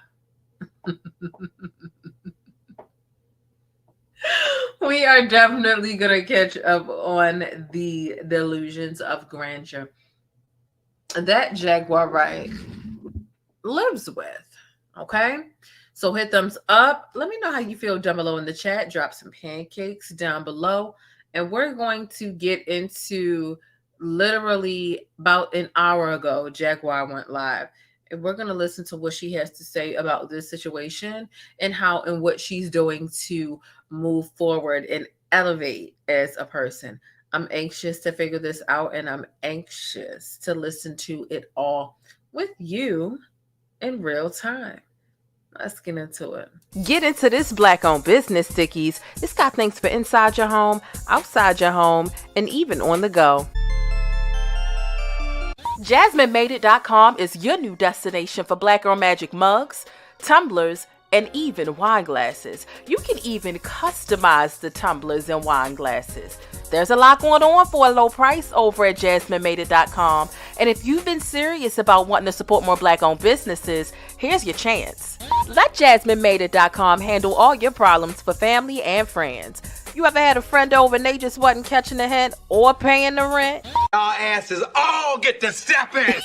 We are definitely going to catch up on the delusions of grandeur that Jaguar Wright lives with. Okay? So hit thumbs up. Let me know how you feel down below in the chat. Drop some pancakes down below. And we're going to get into literally about an hour ago, Jaguar went live. And we're going to listen to what she has to say about this situation and how and what she's doing to move forward and elevate as a person. I'm anxious to figure this out, and I'm anxious to listen to it all with you in real time. Let's get into it. Get into this Black-owned business, Stickies. It's got things for inside your home, outside your home, and even on the go. JasmineMadeIt.com is your new destination for Black Girl Magic mugs, tumblers, and even wine glasses. You can even customize the tumblers and wine glasses. There's a lot going on for a low price over at JasmineMadeIt.com. And if you've been serious about wanting to support more Black-owned businesses, here's your chance. Let JasmineMadeIt.com handle all your problems for family and friends. You ever had a friend over and they just wasn't catching the hint or paying the rent? Our asses all get to stepping.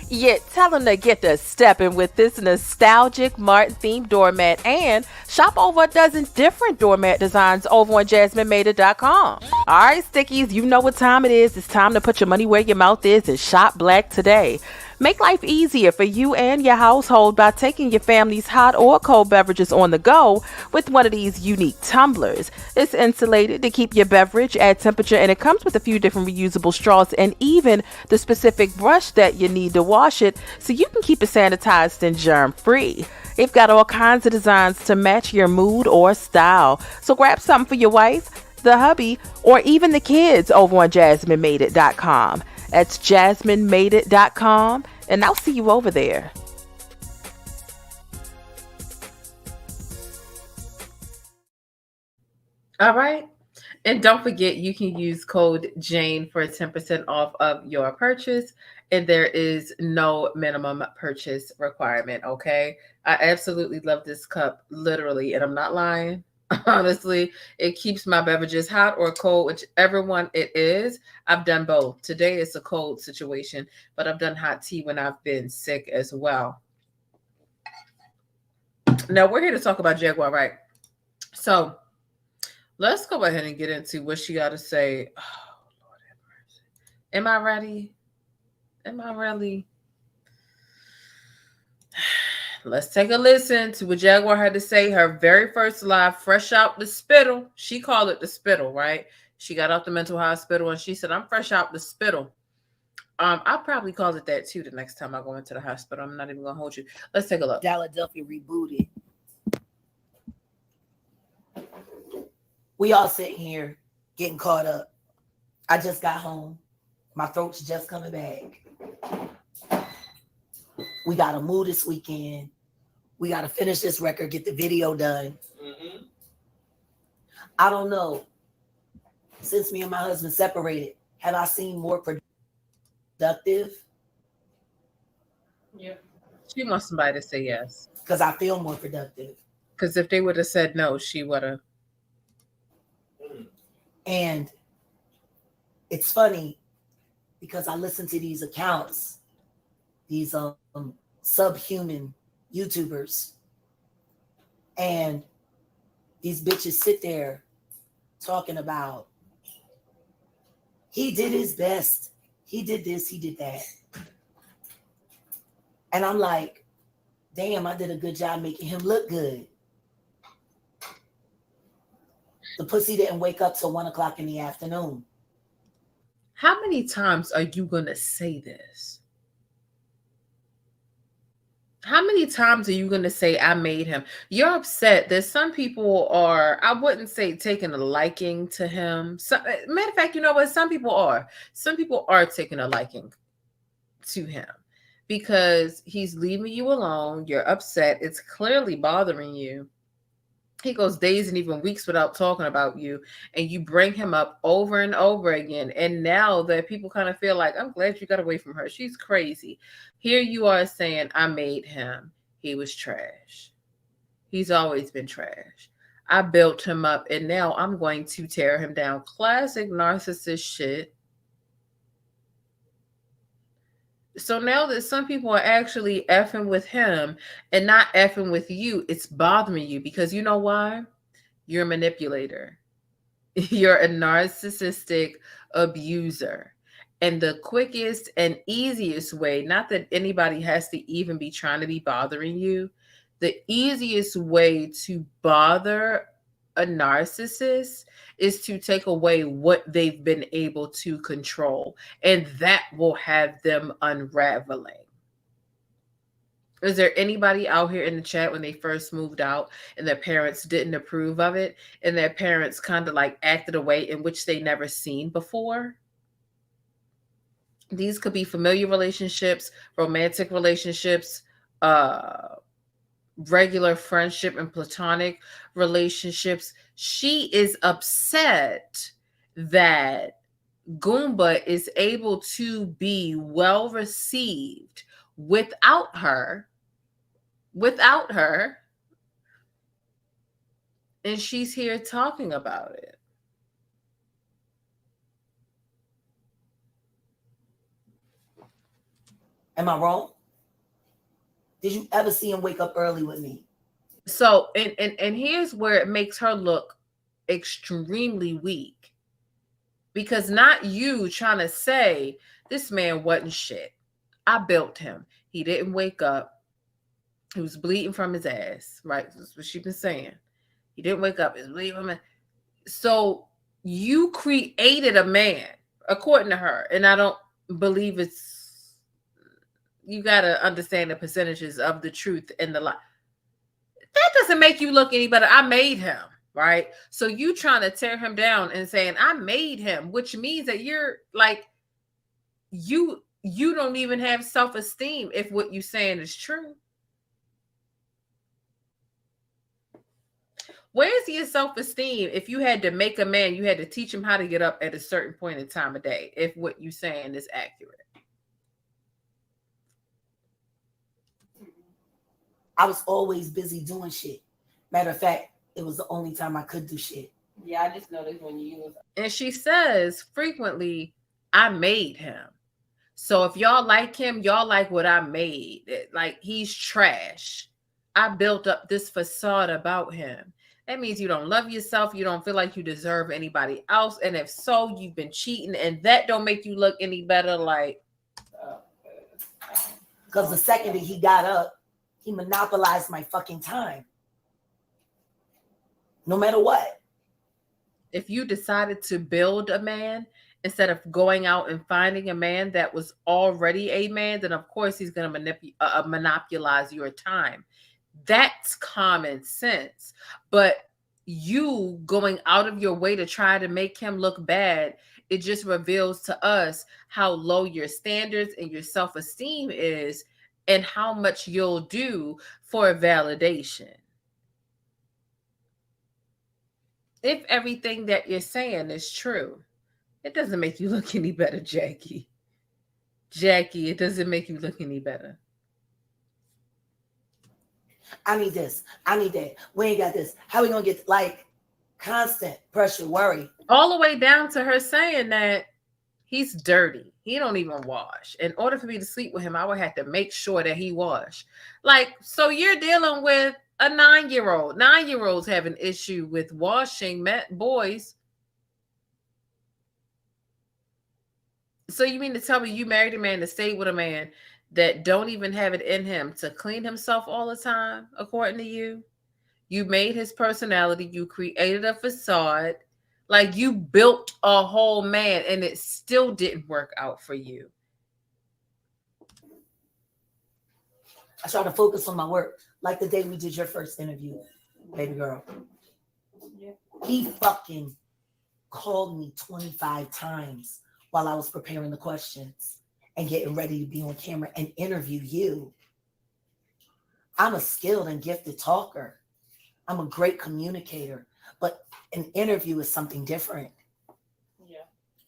Yeah, tell them to get to stepping with this nostalgic Martin-themed doormat and shop over a dozen different doormat designs over on JasmineMadeIt.com. All right, Stickies, you know what time it is. It's time to put your money where your mouth is and shop Black today. Make life easier for you and your household by taking your family's hot or cold beverages on the go with one of these unique tumblers. It's insulated to keep your beverage at temperature, and it comes with a few different reusable straws and even the specific brush that you need to wash it so you can keep it sanitized and germ-free. They've got all kinds of designs to match your mood or style. So grab something for your wife, the hubby, or even the kids over on JasmineMadeIt.com. That's JasmineMadeIt.com, and I'll see you over there. All right. And don't forget, you can use code Jane for 10% off of your purchase. And there is no minimum purchase requirement. Okay. I absolutely love this cup, literally. And I'm not lying. Honestly, it keeps my beverages hot or cold, whichever one it is. I've done both. Today it's a cold situation, but I've done hot tea when I've been sick as well. Now we're here to talk about Jaguar Wright. So let's go ahead and get into what she got to say. Oh, Lord have mercy. Am I ready? Am I really? Let's take a listen to what Jaguar had to say. Her very first live, fresh out the spittle. She called it the spittle, right? She got out the mental hospital and she said, I'm fresh out the spittle. I'll probably call it that too the next time I go into the hospital. I'm not even gonna hold you. Let's take a look. Philadelphia rebooted. We all sitting here getting caught up. I just got home. My throat's just coming back. We got to move this weekend. We got to finish this record, get the video done. Mm-hmm. I don't know. Since me and my husband separated, have I seen more productive? Yeah. She wants somebody to say yes. Because I feel more productive. Because if they would have said no, she would have. And it's funny because I listen to these accounts, these subhuman YouTubers, and these bitches sit there talking about he did his best, he did this, he did that. And I'm like, damn, I did a good job making him look good. The pussy didn't wake up till 1 o'clock in the afternoon. How many times are you going to say this? How many times are you going to say, I made him? You're upset that some people are, I wouldn't say taking a liking to him. Matter of fact, you know what? Some people are. Some people are taking a liking to him because he's leaving you alone. You're upset. It's clearly bothering you. He goes days and even weeks without talking about you, and you bring him up over and over again. And now that people kind of feel like, I'm glad you got away from her. She's crazy. Here you are saying, I made him. He was trash. He's always been trash. I built him up, and now I'm going to tear him down. Classic narcissist shit. So now that some people are actually effing with him and not effing with you, it's bothering you because you know why? You're a manipulator. You're a narcissistic abuser. And the quickest and easiest way, not that anybody has to even be trying to be bothering you, the easiest way to bother a narcissist is to take away what they've been able to control, and that will have them unraveling. Is there anybody out here in the chat when they first moved out and their parents didn't approve of it and their parents kind of like acted a way in which they never seen before? These could be familiar relationships, romantic relationships, regular friendship and platonic relationships. She is upset that Goomba is able to be well received without her, and she's here talking about it. Am I wrong? Did you ever see him wake up early with me? So, and here's where it makes her look extremely weak. Because not you trying to say, this man wasn't shit. I built him. He didn't wake up. He was bleeding from his ass, right? That's what she's been saying. He didn't wake up. He was bleeding from his... So you created a man, according to her. And I don't believe it's... You got to understand the percentages of the truth and the lie. That doesn't make you look any better. I made him, right? So you trying to tear him down and saying, I made him, which means that you're like, you don't even have self-esteem if what you're saying is true. Where's your self-esteem if you had to make a man, you had to teach him how to get up at a certain point in time of day, if what you're saying is accurate? I was always busy doing shit. Matter of fact, it was the only time I could do shit. Yeah, I just noticed when you was... And she says frequently, I made him. So if y'all like him, y'all like what I made. Like, he's trash. I built up this facade about him. That means you don't love yourself. You don't feel like you deserve anybody else. And if so, you've been cheating. And that don't make you look any better. Like, because the second that he got up, he monopolized my fucking time. No matter what. If you decided to build a man instead of going out and finding a man that was already a man, then of course he's going to monopolize your time. That's common sense. But you going out of your way to try to make him look bad, it just reveals to us how low your standards and your self-esteem is and how much you'll do for validation. If everything that you're saying is true, it doesn't make you look any better, Jackie. Jackie, it doesn't make you look any better. I need this. I need that. We ain't got this. How we gonna get, like, constant pressure, worry? All the way down to her saying that he's dirty. He don't even wash. In order for me to sleep with him, I would have to make sure that he wash. Like, so you're dealing with a 9-year-old. 9-year-olds have an issue with washing boys. So you mean to tell me you married a man to stay with a man that don't even have it in him to clean himself all the time, according to you? You made his personality. You created a facade. Like, you built a whole man, and it still didn't work out for you. I try to focus on my work. Like the day we did your first interview, baby girl. Yeah. He fucking called me 25 times while I was preparing the questions and getting ready to be on camera and interview you. I'm a skilled and gifted talker. I'm a great communicator, but an interview is something different. Yeah.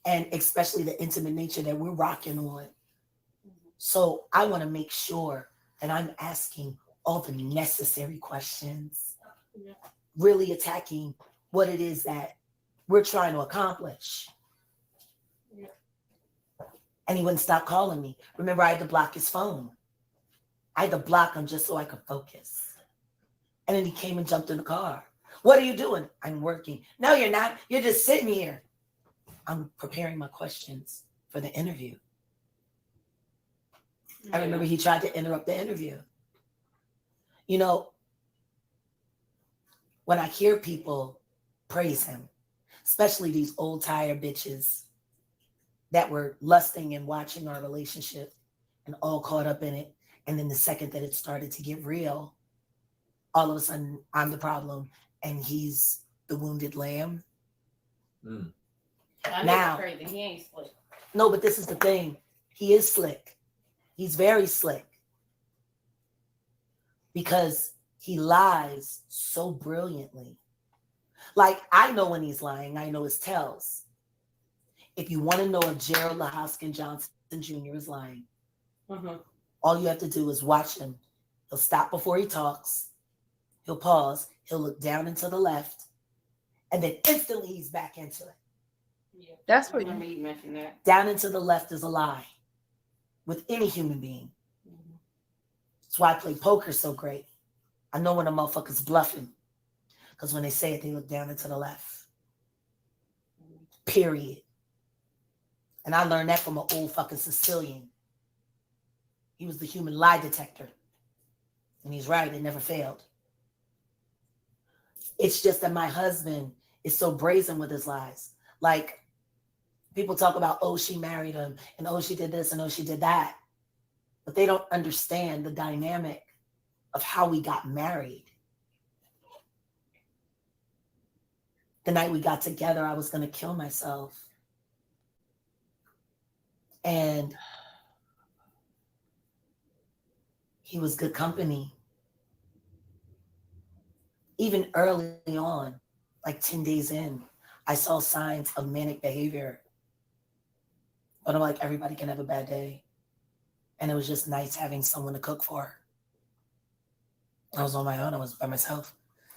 And especially the intimate nature that we're rocking on. Mm-hmm. So I want to make sure that I'm asking all the necessary questions, really attacking what it is that we're trying to accomplish. Yeah. And he wouldn't stop calling me. Remember, I had to block his phone. I had to block him just so I could focus. And then he came and jumped in the car. What are you doing? I'm working. No, you're not. You're just sitting here. I'm preparing my questions for the interview. I remember he tried to interrupt the interview. You know, when I hear people praise him, especially these old tired bitches that were lusting and watching our relationship and all caught up in it, and then the second that it started to get real, all of a sudden I'm the problem and he's the wounded lamb. Mm. Now, crazy. He ain't slick. No, but this is the thing. He is slick. He's very slick. Because he lies so brilliantly. Like, I know when he's lying. I know his tells. If you want to know if Gerald LaHoskin Johnson Jr. is lying, all you have to do is watch him. He'll stop before he talks. He'll pause. He'll look down and to the left. And then instantly he's back into it. Yeah, that's what you mentioned that. Down and to the left is a lie with any human being. That's why I play poker so great. I know when a motherfucker's bluffing. Because when they say it, they look down and to the left. Period. And I learned that from an old fucking Sicilian. He was the human lie detector. And he's right, it never failed. It's just that my husband is so brazen with his lies. Like, people talk about, oh, she married him, and oh, she did this, and oh, she did that. But they don't understand the dynamic of how we got married. The night we got together, I was going to kill myself. And he was good company. Even early on, like 10 days in, I saw signs of manic behavior. But I'm like, everybody can have a bad day. And it was just nice having someone to cook for. I was on my own. I was by myself.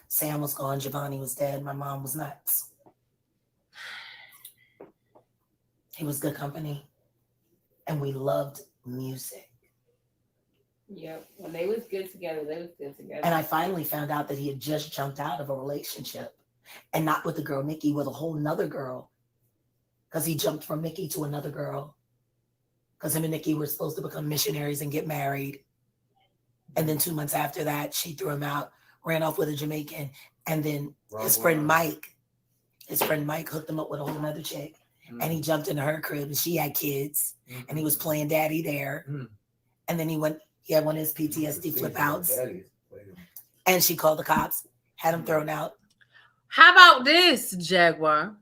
Sam was gone. Giovanni was dead. My mom was nuts. He was good company. And we loved music. Yep. When they was good together, they was good together. And I finally found out that he had just jumped out of a relationship. And not with the girl Nikki, with a whole nother girl. Because he jumped from Nikki to another girl. Because him and Nikki were supposed to become missionaries and get married. And then 2 months after that, she threw him out, ran off with a Jamaican. And then his friend Mike hooked him up with a whole nother chick. and he jumped into her crib and she had kids and he was playing daddy there. And then he had one of his PTSD flip outs and she called the cops, had him thrown out. How about this, Jaguar?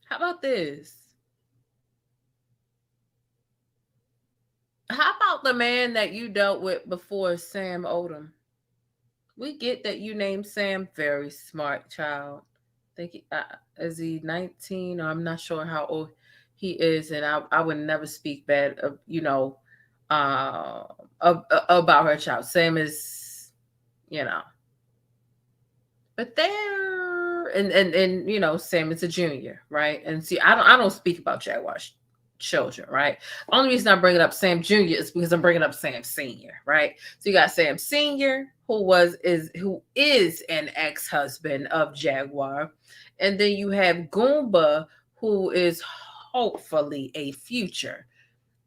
How about this? How about the man that you dealt with before, Sam Odom? We get that you named Sam, very smart child. Is he 19? I'm not sure how old he is, and I would never speak bad of about her child. Sam is, but there, and Sam is a junior, right? And see, I don't speak about Jaguar's children, right? The only reason I'm bringing up Sam Jr. is because I'm bringing up Sam Sr., right? So you got Sam Sr., who is an ex-husband of Jaguar, and then you have Goomba, who is hopefully a future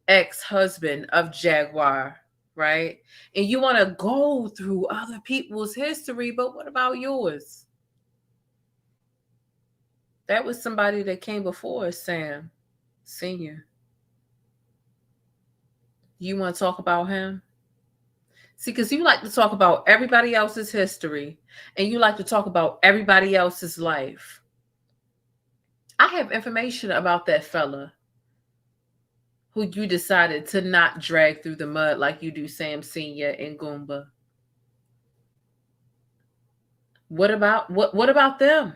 ex-husband of Jaguar, right? And you want to go through other people's history, but what about yours? That was somebody that came before Sam Senior. You want to talk about him? See, because you like to talk about everybody else's history and you like to talk about everybody else's life. I have information about that fella who you decided to not drag through the mud like you do Sam Senior and Goomba. What about them?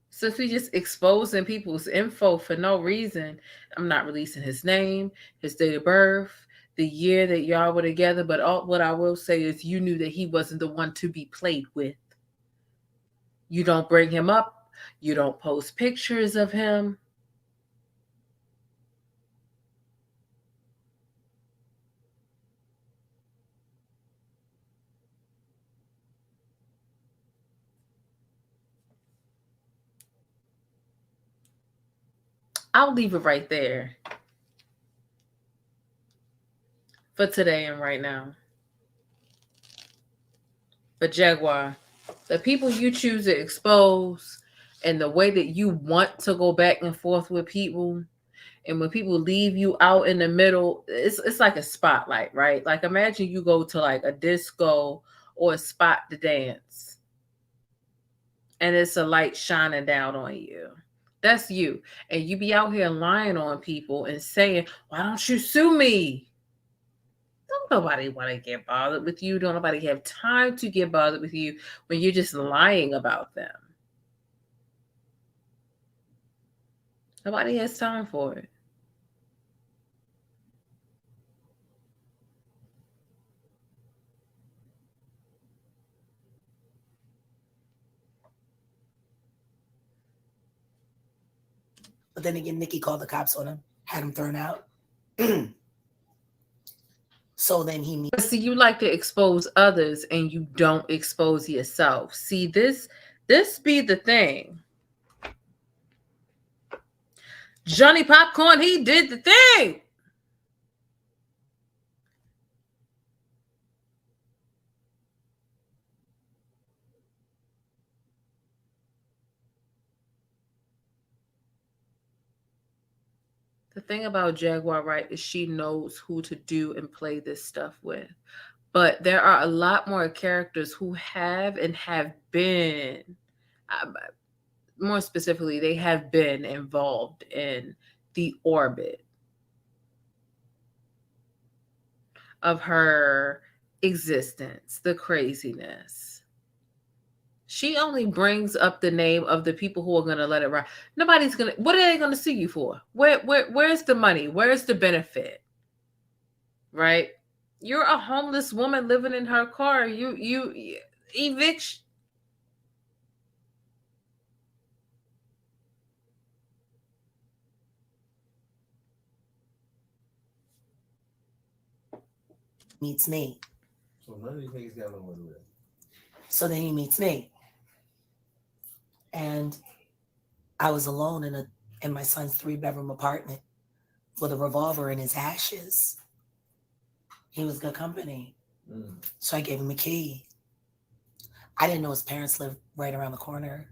So if we just exposing people's info for no reason, I'm not releasing his name, his date of birth, the year that y'all were together. But what I will say is you knew that he wasn't the one to be played with. You don't bring him up. You don't post pictures of him. I'll leave it right there for today and right now. But Jaguar, the people you choose to expose and the way that you want to go back and forth with people, and when people leave you out in the middle, it's like a spotlight, right? Like imagine you go to like a disco or a spot to dance and it's a light shining down on you. That's you. And you be out here lying on people and saying, why don't you sue me? Don't nobody want to get bothered with you. Don't nobody have time to get bothered with you when you're just lying about them. Nobody has time for it. But then again, Nikki called the cops on him, had him thrown out. So then he... See, you like to expose others and you don't expose yourself. See, this be the thing. Johnny Popcorn, he did the thing. The thing about Jaguar Wright is she knows who to do and play this stuff with. But there are a lot more characters who have and have been, more specifically, they have been involved in the orbit of her existence, the craziness. She only brings up the name of the people who are going to let it ride. Nobody's going to, what are they going to sue you for? Where's the money? Where's the benefit? Right? You're a homeless woman living in her car. You eviction. Meets me. So none of these niggas got nowhere to live. So then he meets me. And I was alone in my son's 3-bedroom apartment with a revolver in his ashes. He was good company. So I gave him a key. I didn't know his parents lived right around the corner.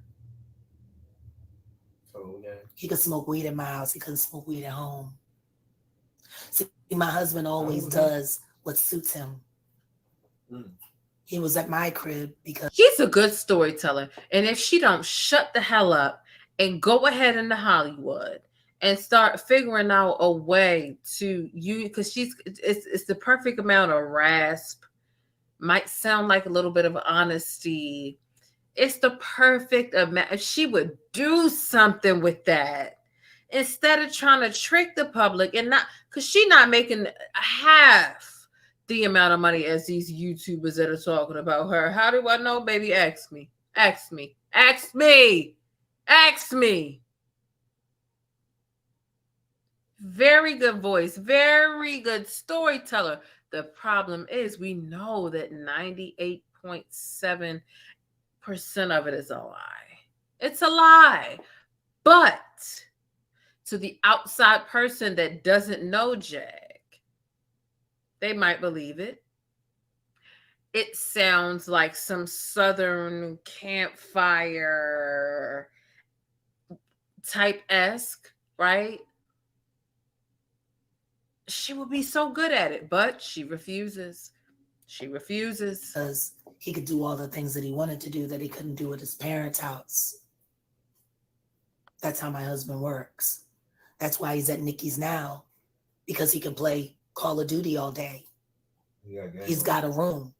Okay. He could smoke weed in my house. He couldn't smoke weed at home. See, my husband always does what suits him. He was at my crib because he's a good storyteller. And if she don't shut the hell up and go ahead into Hollywood and start figuring out a way to you, because it's the perfect amount of rasp, might sound like a little bit of honesty. It's the perfect amount. If she would do something with that instead of trying to trick the public, and not because she's not making half the amount of money as these YouTubers that are talking about her. How do I know, baby? Ask me. Ask me. Ask me. Ask me. Very good voice. Very good storyteller. The problem is we know that 98.7% of it is a lie. It's a lie. But to the outside person that doesn't know Jag, they might believe it. It sounds like some Southern campfire type-esque, right? She would be so good at it, but she refuses. She refuses. Because he could do all the things that he wanted to do that he couldn't do at his parents' house. That's how my husband works. That's why he's at Nikki's now, because he can play Call of Duty all day. He's got a room.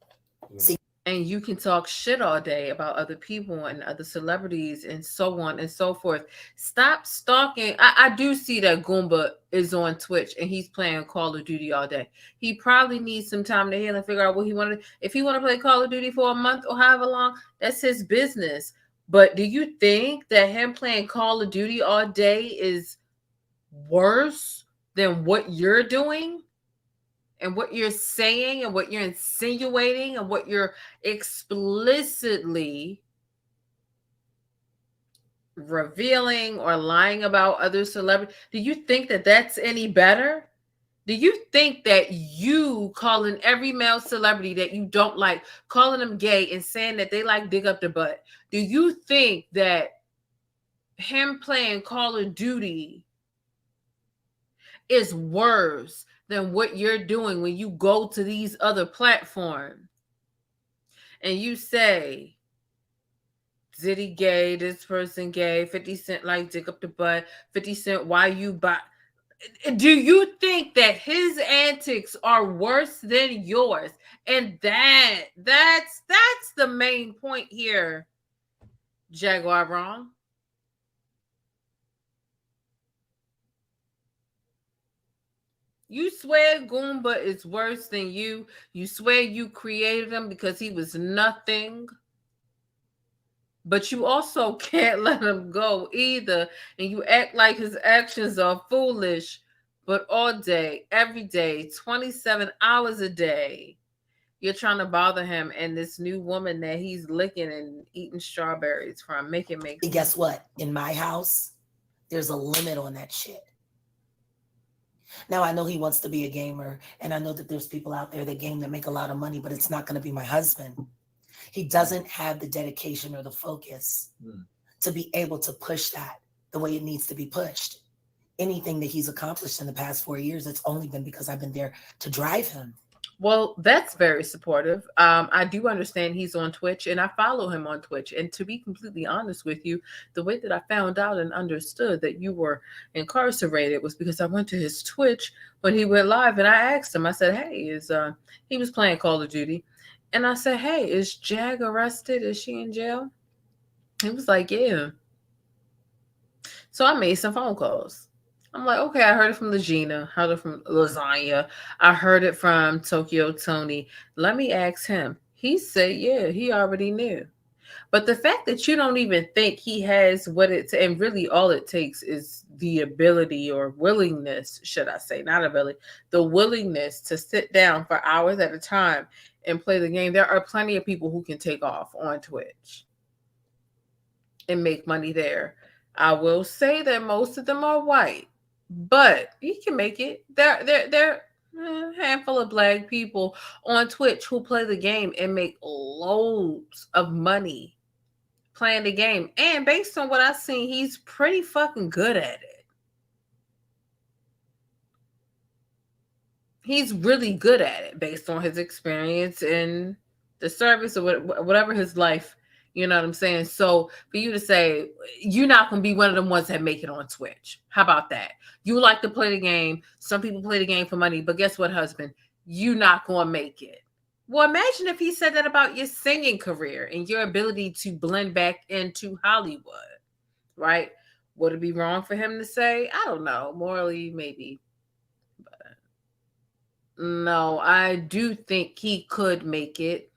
See, and you can talk shit all day about other people and other celebrities and so on and so forth. Stop stalking. I do see that Goomba is on Twitch and he's playing Call of Duty all day. He probably needs some time to heal and figure out what he wanted. If he want to play Call of Duty for a month or however long, that's his business. But do you think that him playing Call of Duty all day is worse than what you're doing? And what you're saying and what you're insinuating and what you're explicitly revealing or lying about other celebrities. Do you think that that's any better? Do you think that you calling every male celebrity that you don't like, calling them gay and saying that they like dig up the butt, do you think that him playing Call of Duty is worse than what you're doing when you go to these other platforms and you say, Diddy gay, this person gay, 50 Cent like dig up the butt, 50 Cent, why you buy? Do you think that his antics are worse than yours? And that's the main point here, Jaguar Wrong. You swear Goomba is worse than you. You swear you created him because he was nothing. But you also can't let him go either. And you act like his actions are foolish. But all day, every day, 27 hours a day, you're trying to bother him and this new woman that he's licking and eating strawberries from. Make it make sense. Guess what? In my house, there's a limit on that shit. Now, I know he wants to be a gamer, and I know that there's people out there that game that make a lot of money, but it's not going to be my husband. He doesn't have the dedication or the focus to be able to push that the way it needs to be pushed. Anything that he's accomplished in the past 4 years, it's only been because I've been there to drive him. Well, that's very supportive. I do understand he's on Twitch and I follow him on Twitch. And to be completely honest with you, the way that I found out and understood that you were incarcerated was because I went to his Twitch when he went live and I asked him, I said, hey, he was playing Call of Duty. And I said, hey, is Jag arrested? Is she in jail? He was like, yeah. So I made some phone calls. I'm like, okay, I heard it from Lagena, heard it from Lasagna. I heard it from Tokyo Tony. Let me ask him. He said, yeah, he already knew. But the fact that you don't even think he has what it's, and really all it takes is the ability or willingness, should I say, not ability, the willingness to sit down for hours at a time and play the game. There are plenty of people who can take off on Twitch and make money there. I will say that most of them are white. But he can make it. They're A handful of black people on Twitch who play the game and make loads of money playing the game. And based on what I've seen, he's pretty fucking good at it. He's really good at it based on his experience in the service or whatever his life, you know what I'm saying? So for you to say, you're not going to be one of them ones that make it on Twitch. How about that? You like to play the game. Some people play the game for money, but guess what, husband? You're not going to make it. Well, imagine if he said that about your singing career and your ability to blend back into Hollywood, right? Would it be wrong for him to say? I don't know. Morally, maybe. But no, I do think he could make it.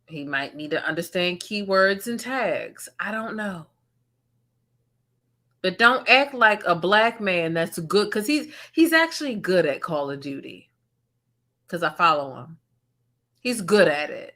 He might need to understand keywords and tags. I don't know. But don't act like a black man that's good, because he's actually good at Call of Duty. Because I follow him. He's good at it.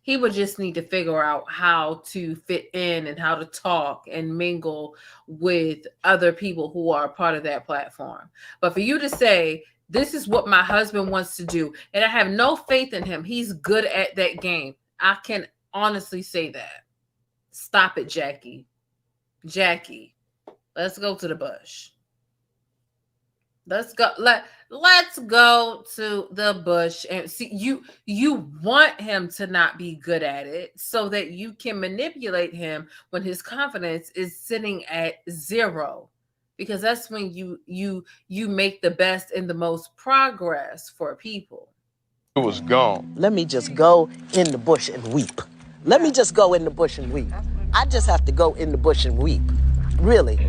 He would just need to figure out how to fit in and how to talk and mingle with other people who are part of that platform. But for you to say, this is what my husband wants to do, and I have no faith in him, he's good at that game. I can honestly say that. Stop it, Jackie. Jackie, let's go to the bush. Let's go. Let's go to the bush and see. You want him to not be good at it so that you can manipulate him when his confidence is sitting at 0, because that's when you make the best and the most progress for people. It was gone. Let me just go in the bush and weep. Let me just go in the bush and weep. I just have to go in the bush and weep. Really.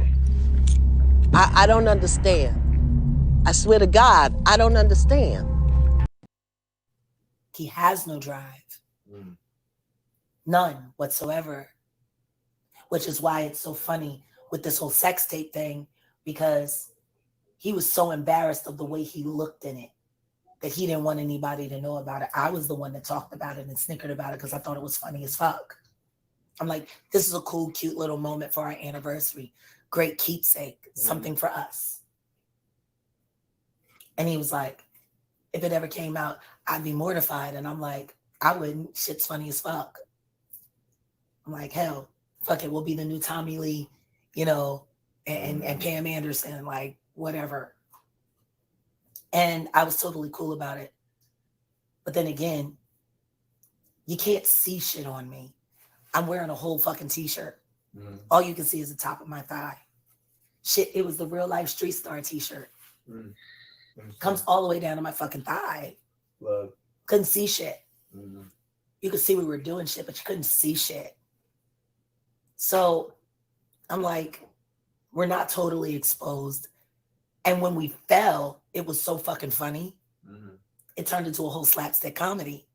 I don't understand. I swear to God, I don't understand. He has no drive. None whatsoever. Which is why it's so funny with this whole sex tape thing, because he was so embarrassed of the way he looked in it that he didn't want anybody to know about it. I was the one that talked about it and snickered about it because I thought it was funny as fuck. I'm like, this is a cool, cute little moment for our anniversary. Great keepsake, something for us. And he was like, if it ever came out, I'd be mortified. And I'm like, I wouldn't. Shit's funny as fuck. I'm like, hell, fuck it. We'll be the new Tommy Lee, you know, and Pam Anderson, like, whatever. And I was totally cool about it. But then again, you can't see shit on me. I'm wearing a whole fucking t-shirt. All you can see is the top of my thigh. Shit, it was the Real Life Street Star t-shirt. Comes all the way down to my fucking thigh. Look. Couldn't see shit. You could see we were doing shit, but you couldn't see shit. So I'm like, we're not totally exposed. And when we fell, it was so fucking funny. It turned into a whole slapstick comedy.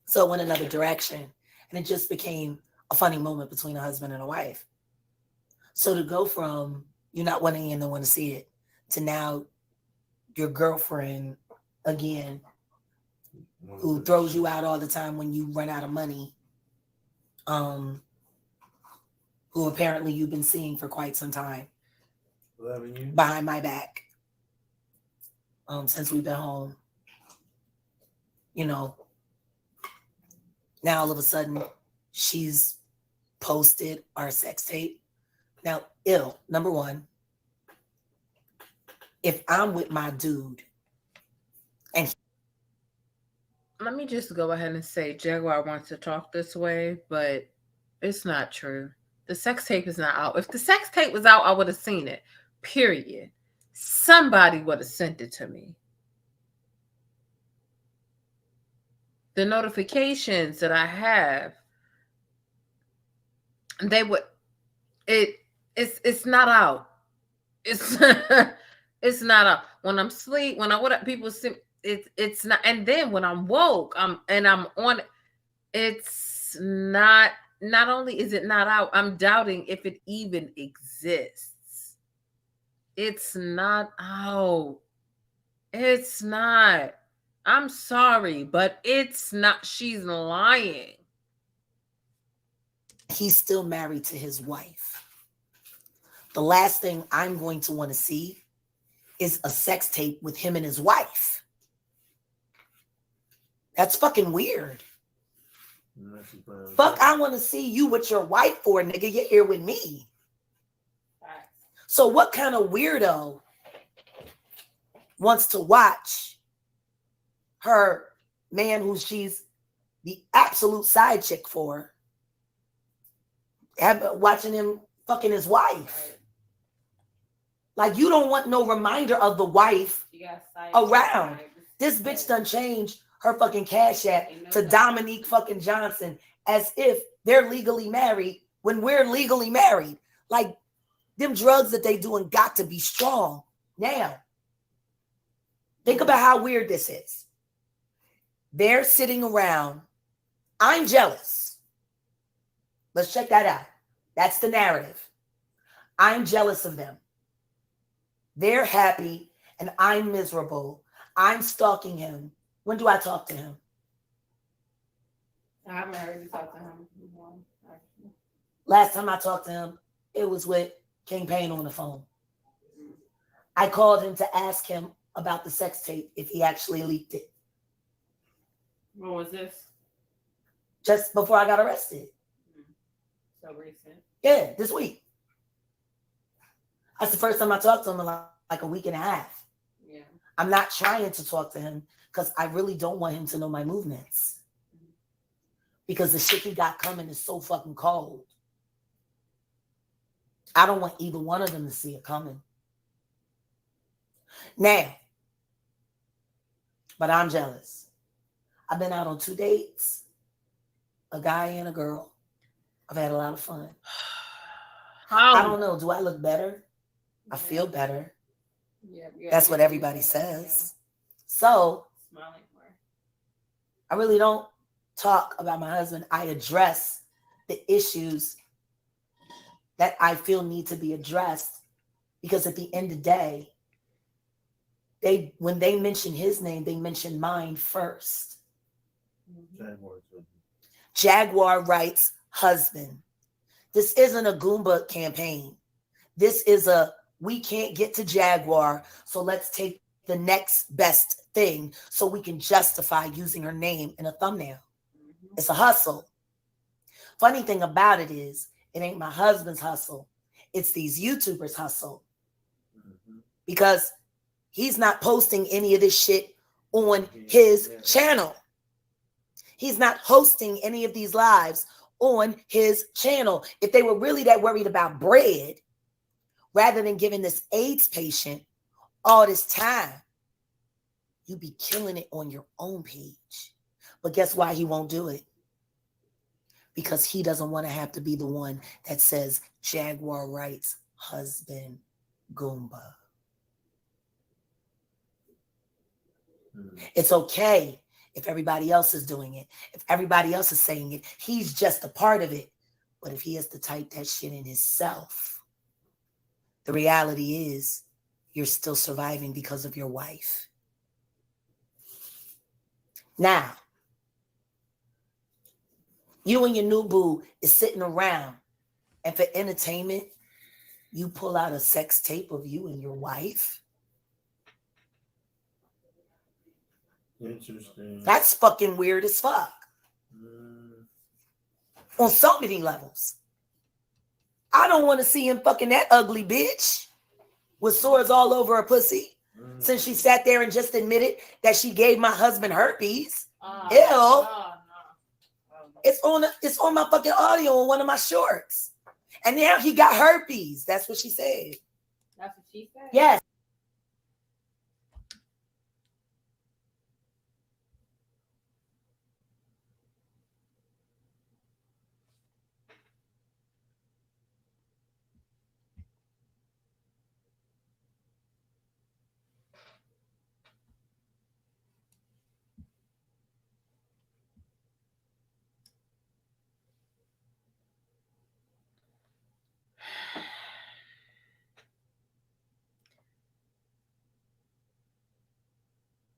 So it went another direction. And it just became a funny moment between a husband and a wife. So to go from you not wanting anyone to see it to now your girlfriend, again, who throws you out all the time when you run out of money, who apparently you've been seeing for quite some time, behind my back, since we've been home, you know, now all of a sudden she's posted our sex tape. Now, number one, if I'm with my dude and let me just go ahead and say Jaguar wants to talk this way, but it's not true. The sex tape is not out. If the sex tape was out, I would have seen it. Period. Somebody would have sent it to me. The notifications that I have, they would. It's not out. It's it's not out. When I'm asleep, people see it's not. And then when I'm woke, I'm on it. It's not. Not only is it not out, I'm doubting if it even exists. It's not out. It's not. I'm sorry, but it's not. She's lying. He's still married to his wife. The last thing I'm going to want to see is a sex tape with him and his wife. That's fucking weird. Fuck, I want to see you with your wife for, nigga. You're here with me. So what kind of weirdo wants to watch her man who she's the absolute side chick for, watching him fucking his wife? Like, you don't want no reminder of the wife around. This bitch done changed her fucking Cash App to Dominique fucking Johnson as if they're legally married when we're legally married. Like, them drugs that they doing got to be strong. Now, think about how weird this is. They're sitting around. I'm jealous. Let's check that out. That's the narrative. I'm jealous of them. They're happy and I'm miserable. I'm stalking him. When do I talk to him? I haven't heard you talk to him. Last time I talked to him, it was with King Payne on the phone. I called him to ask him about the sex tape, if he actually leaked it. When was this? Just before I got arrested. So recent. Yeah, this week. That's the first time I talked to him in like a week and a half. Yeah. I'm not trying to talk to him because I really don't want him to know my movements. Because the shit he got coming is so fucking cold. I don't want either one of them to see it coming. Now, but I'm jealous. I've been out on 2 dates, a guy and a girl. I've had a lot of fun. I don't know. Do I look better? I feel better. Yeah, that's what everybody says. So, I really don't talk about my husband. I address the issues that I feel need to be addressed, because at the end of the day, when they mention his name, they mention mine first. Jaguar Wright's husband. This isn't a Goomba campaign. This is a, we can't get to Jaguar, so let's take the next best thing so we can justify using her name in a thumbnail. It's a hustle. Funny thing about it is, it ain't my husband's hustle. It's these YouTubers' hustle. Because he's not posting any of this shit on his channel. He's not hosting any of these lives on his channel. If they were really that worried about bread, rather than giving this AIDS patient all this time, you'd be killing it on your own page. But guess why he won't do it? Because he doesn't want to have to be the one that says Jaguar Wright's husband, Goomba. It's okay if everybody else is doing it. If everybody else is saying it, he's just a part of it. But if he has to type that shit in himself, the reality is you're still surviving because of your wife. Now, you and your new boo is sitting around, and for entertainment, you pull out a sex tape of you and your wife. Interesting. That's fucking weird as fuck. On so many levels. I don't want to see him fucking that ugly bitch with sores all over her pussy. Since she sat there and just admitted that she gave my husband herpes. Ew. It's on my fucking audio on one of my shorts. And now he got herpes. That's what she said. That's what she said? Yes.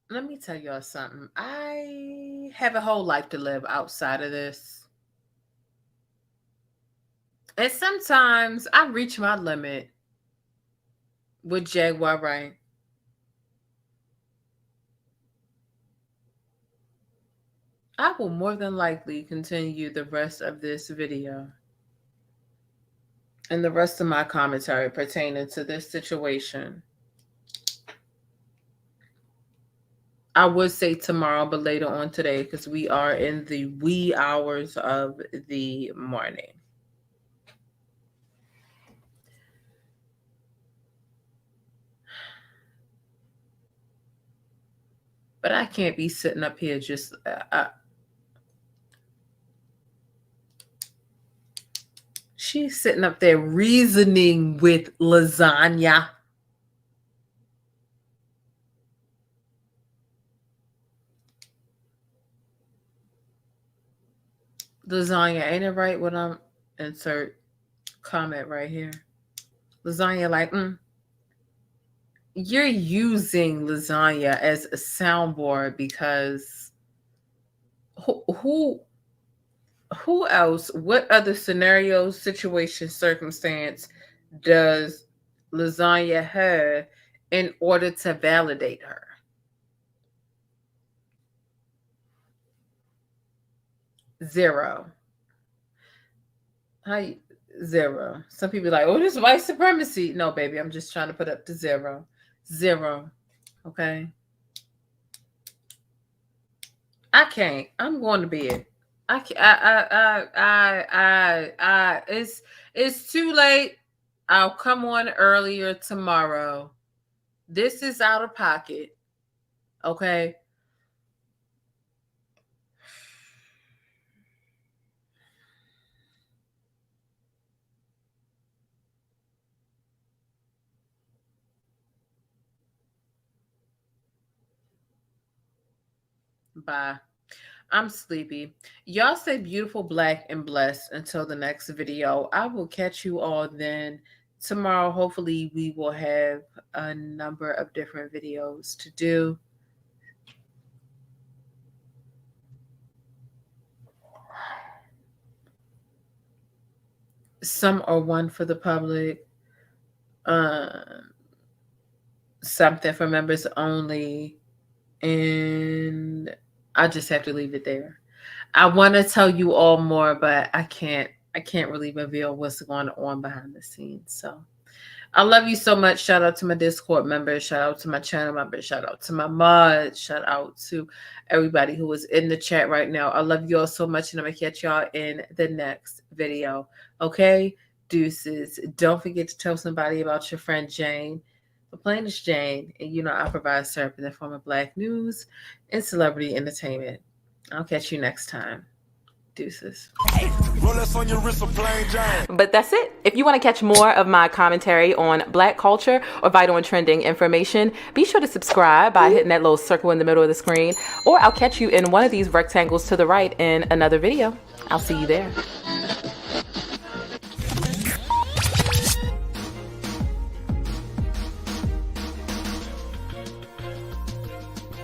Let me tell y'all something. I have a whole life to live outside of this. And sometimes I reach my limit with Jaguar Wright. I will more than likely continue the rest of this video and the rest of my commentary pertaining to this situation. I would say tomorrow, but later on today, because we are in the wee hours of the morning. But I can't be sitting up here just... she's sitting up there reasoning with lasagna. Lasagna, ain't it right when I'm insert comment right here? Lasagna, like, you're using lasagna as a soundboard because who else, what other scenario, situation, circumstance does lasagna have in order to validate her? Zero. Zero. Some people are like, oh, this is white supremacy. No, baby, I'm just trying to put up to zero. Zero. Okay. I can't. I'm going to bed. I can't. It's too late. I'll come on earlier tomorrow. This is out of pocket. Okay. Bye. I'm sleepy. Y'all stay beautiful, black, and blessed until the next video. I will catch you all then. Tomorrow, hopefully, we will have a number of different videos to do. Some are one for the public. Something for members only. And I just have to leave it there. I want to tell you all more, but I can't really reveal what's going on behind the scenes. So I love you so much. Shout out to my Discord members. Shout out to my channel members. Shout out to my mods. Shout out to everybody who is in the chat right now. I love you all so much, and I'm going to catch y'all in the next video. Okay? Deuces. Don't forget to tell somebody about your friend Jane. thePLAINESTjane, and you know I provide syrup in the form of black news and celebrity entertainment. I'll catch you next time. Deuces. But that's it. If you want to catch more of my commentary on black culture or vital and trending information, be sure to subscribe by hitting that little circle in the middle of the screen, or I'll catch you in one of these rectangles to the right in another video. I'll see you there.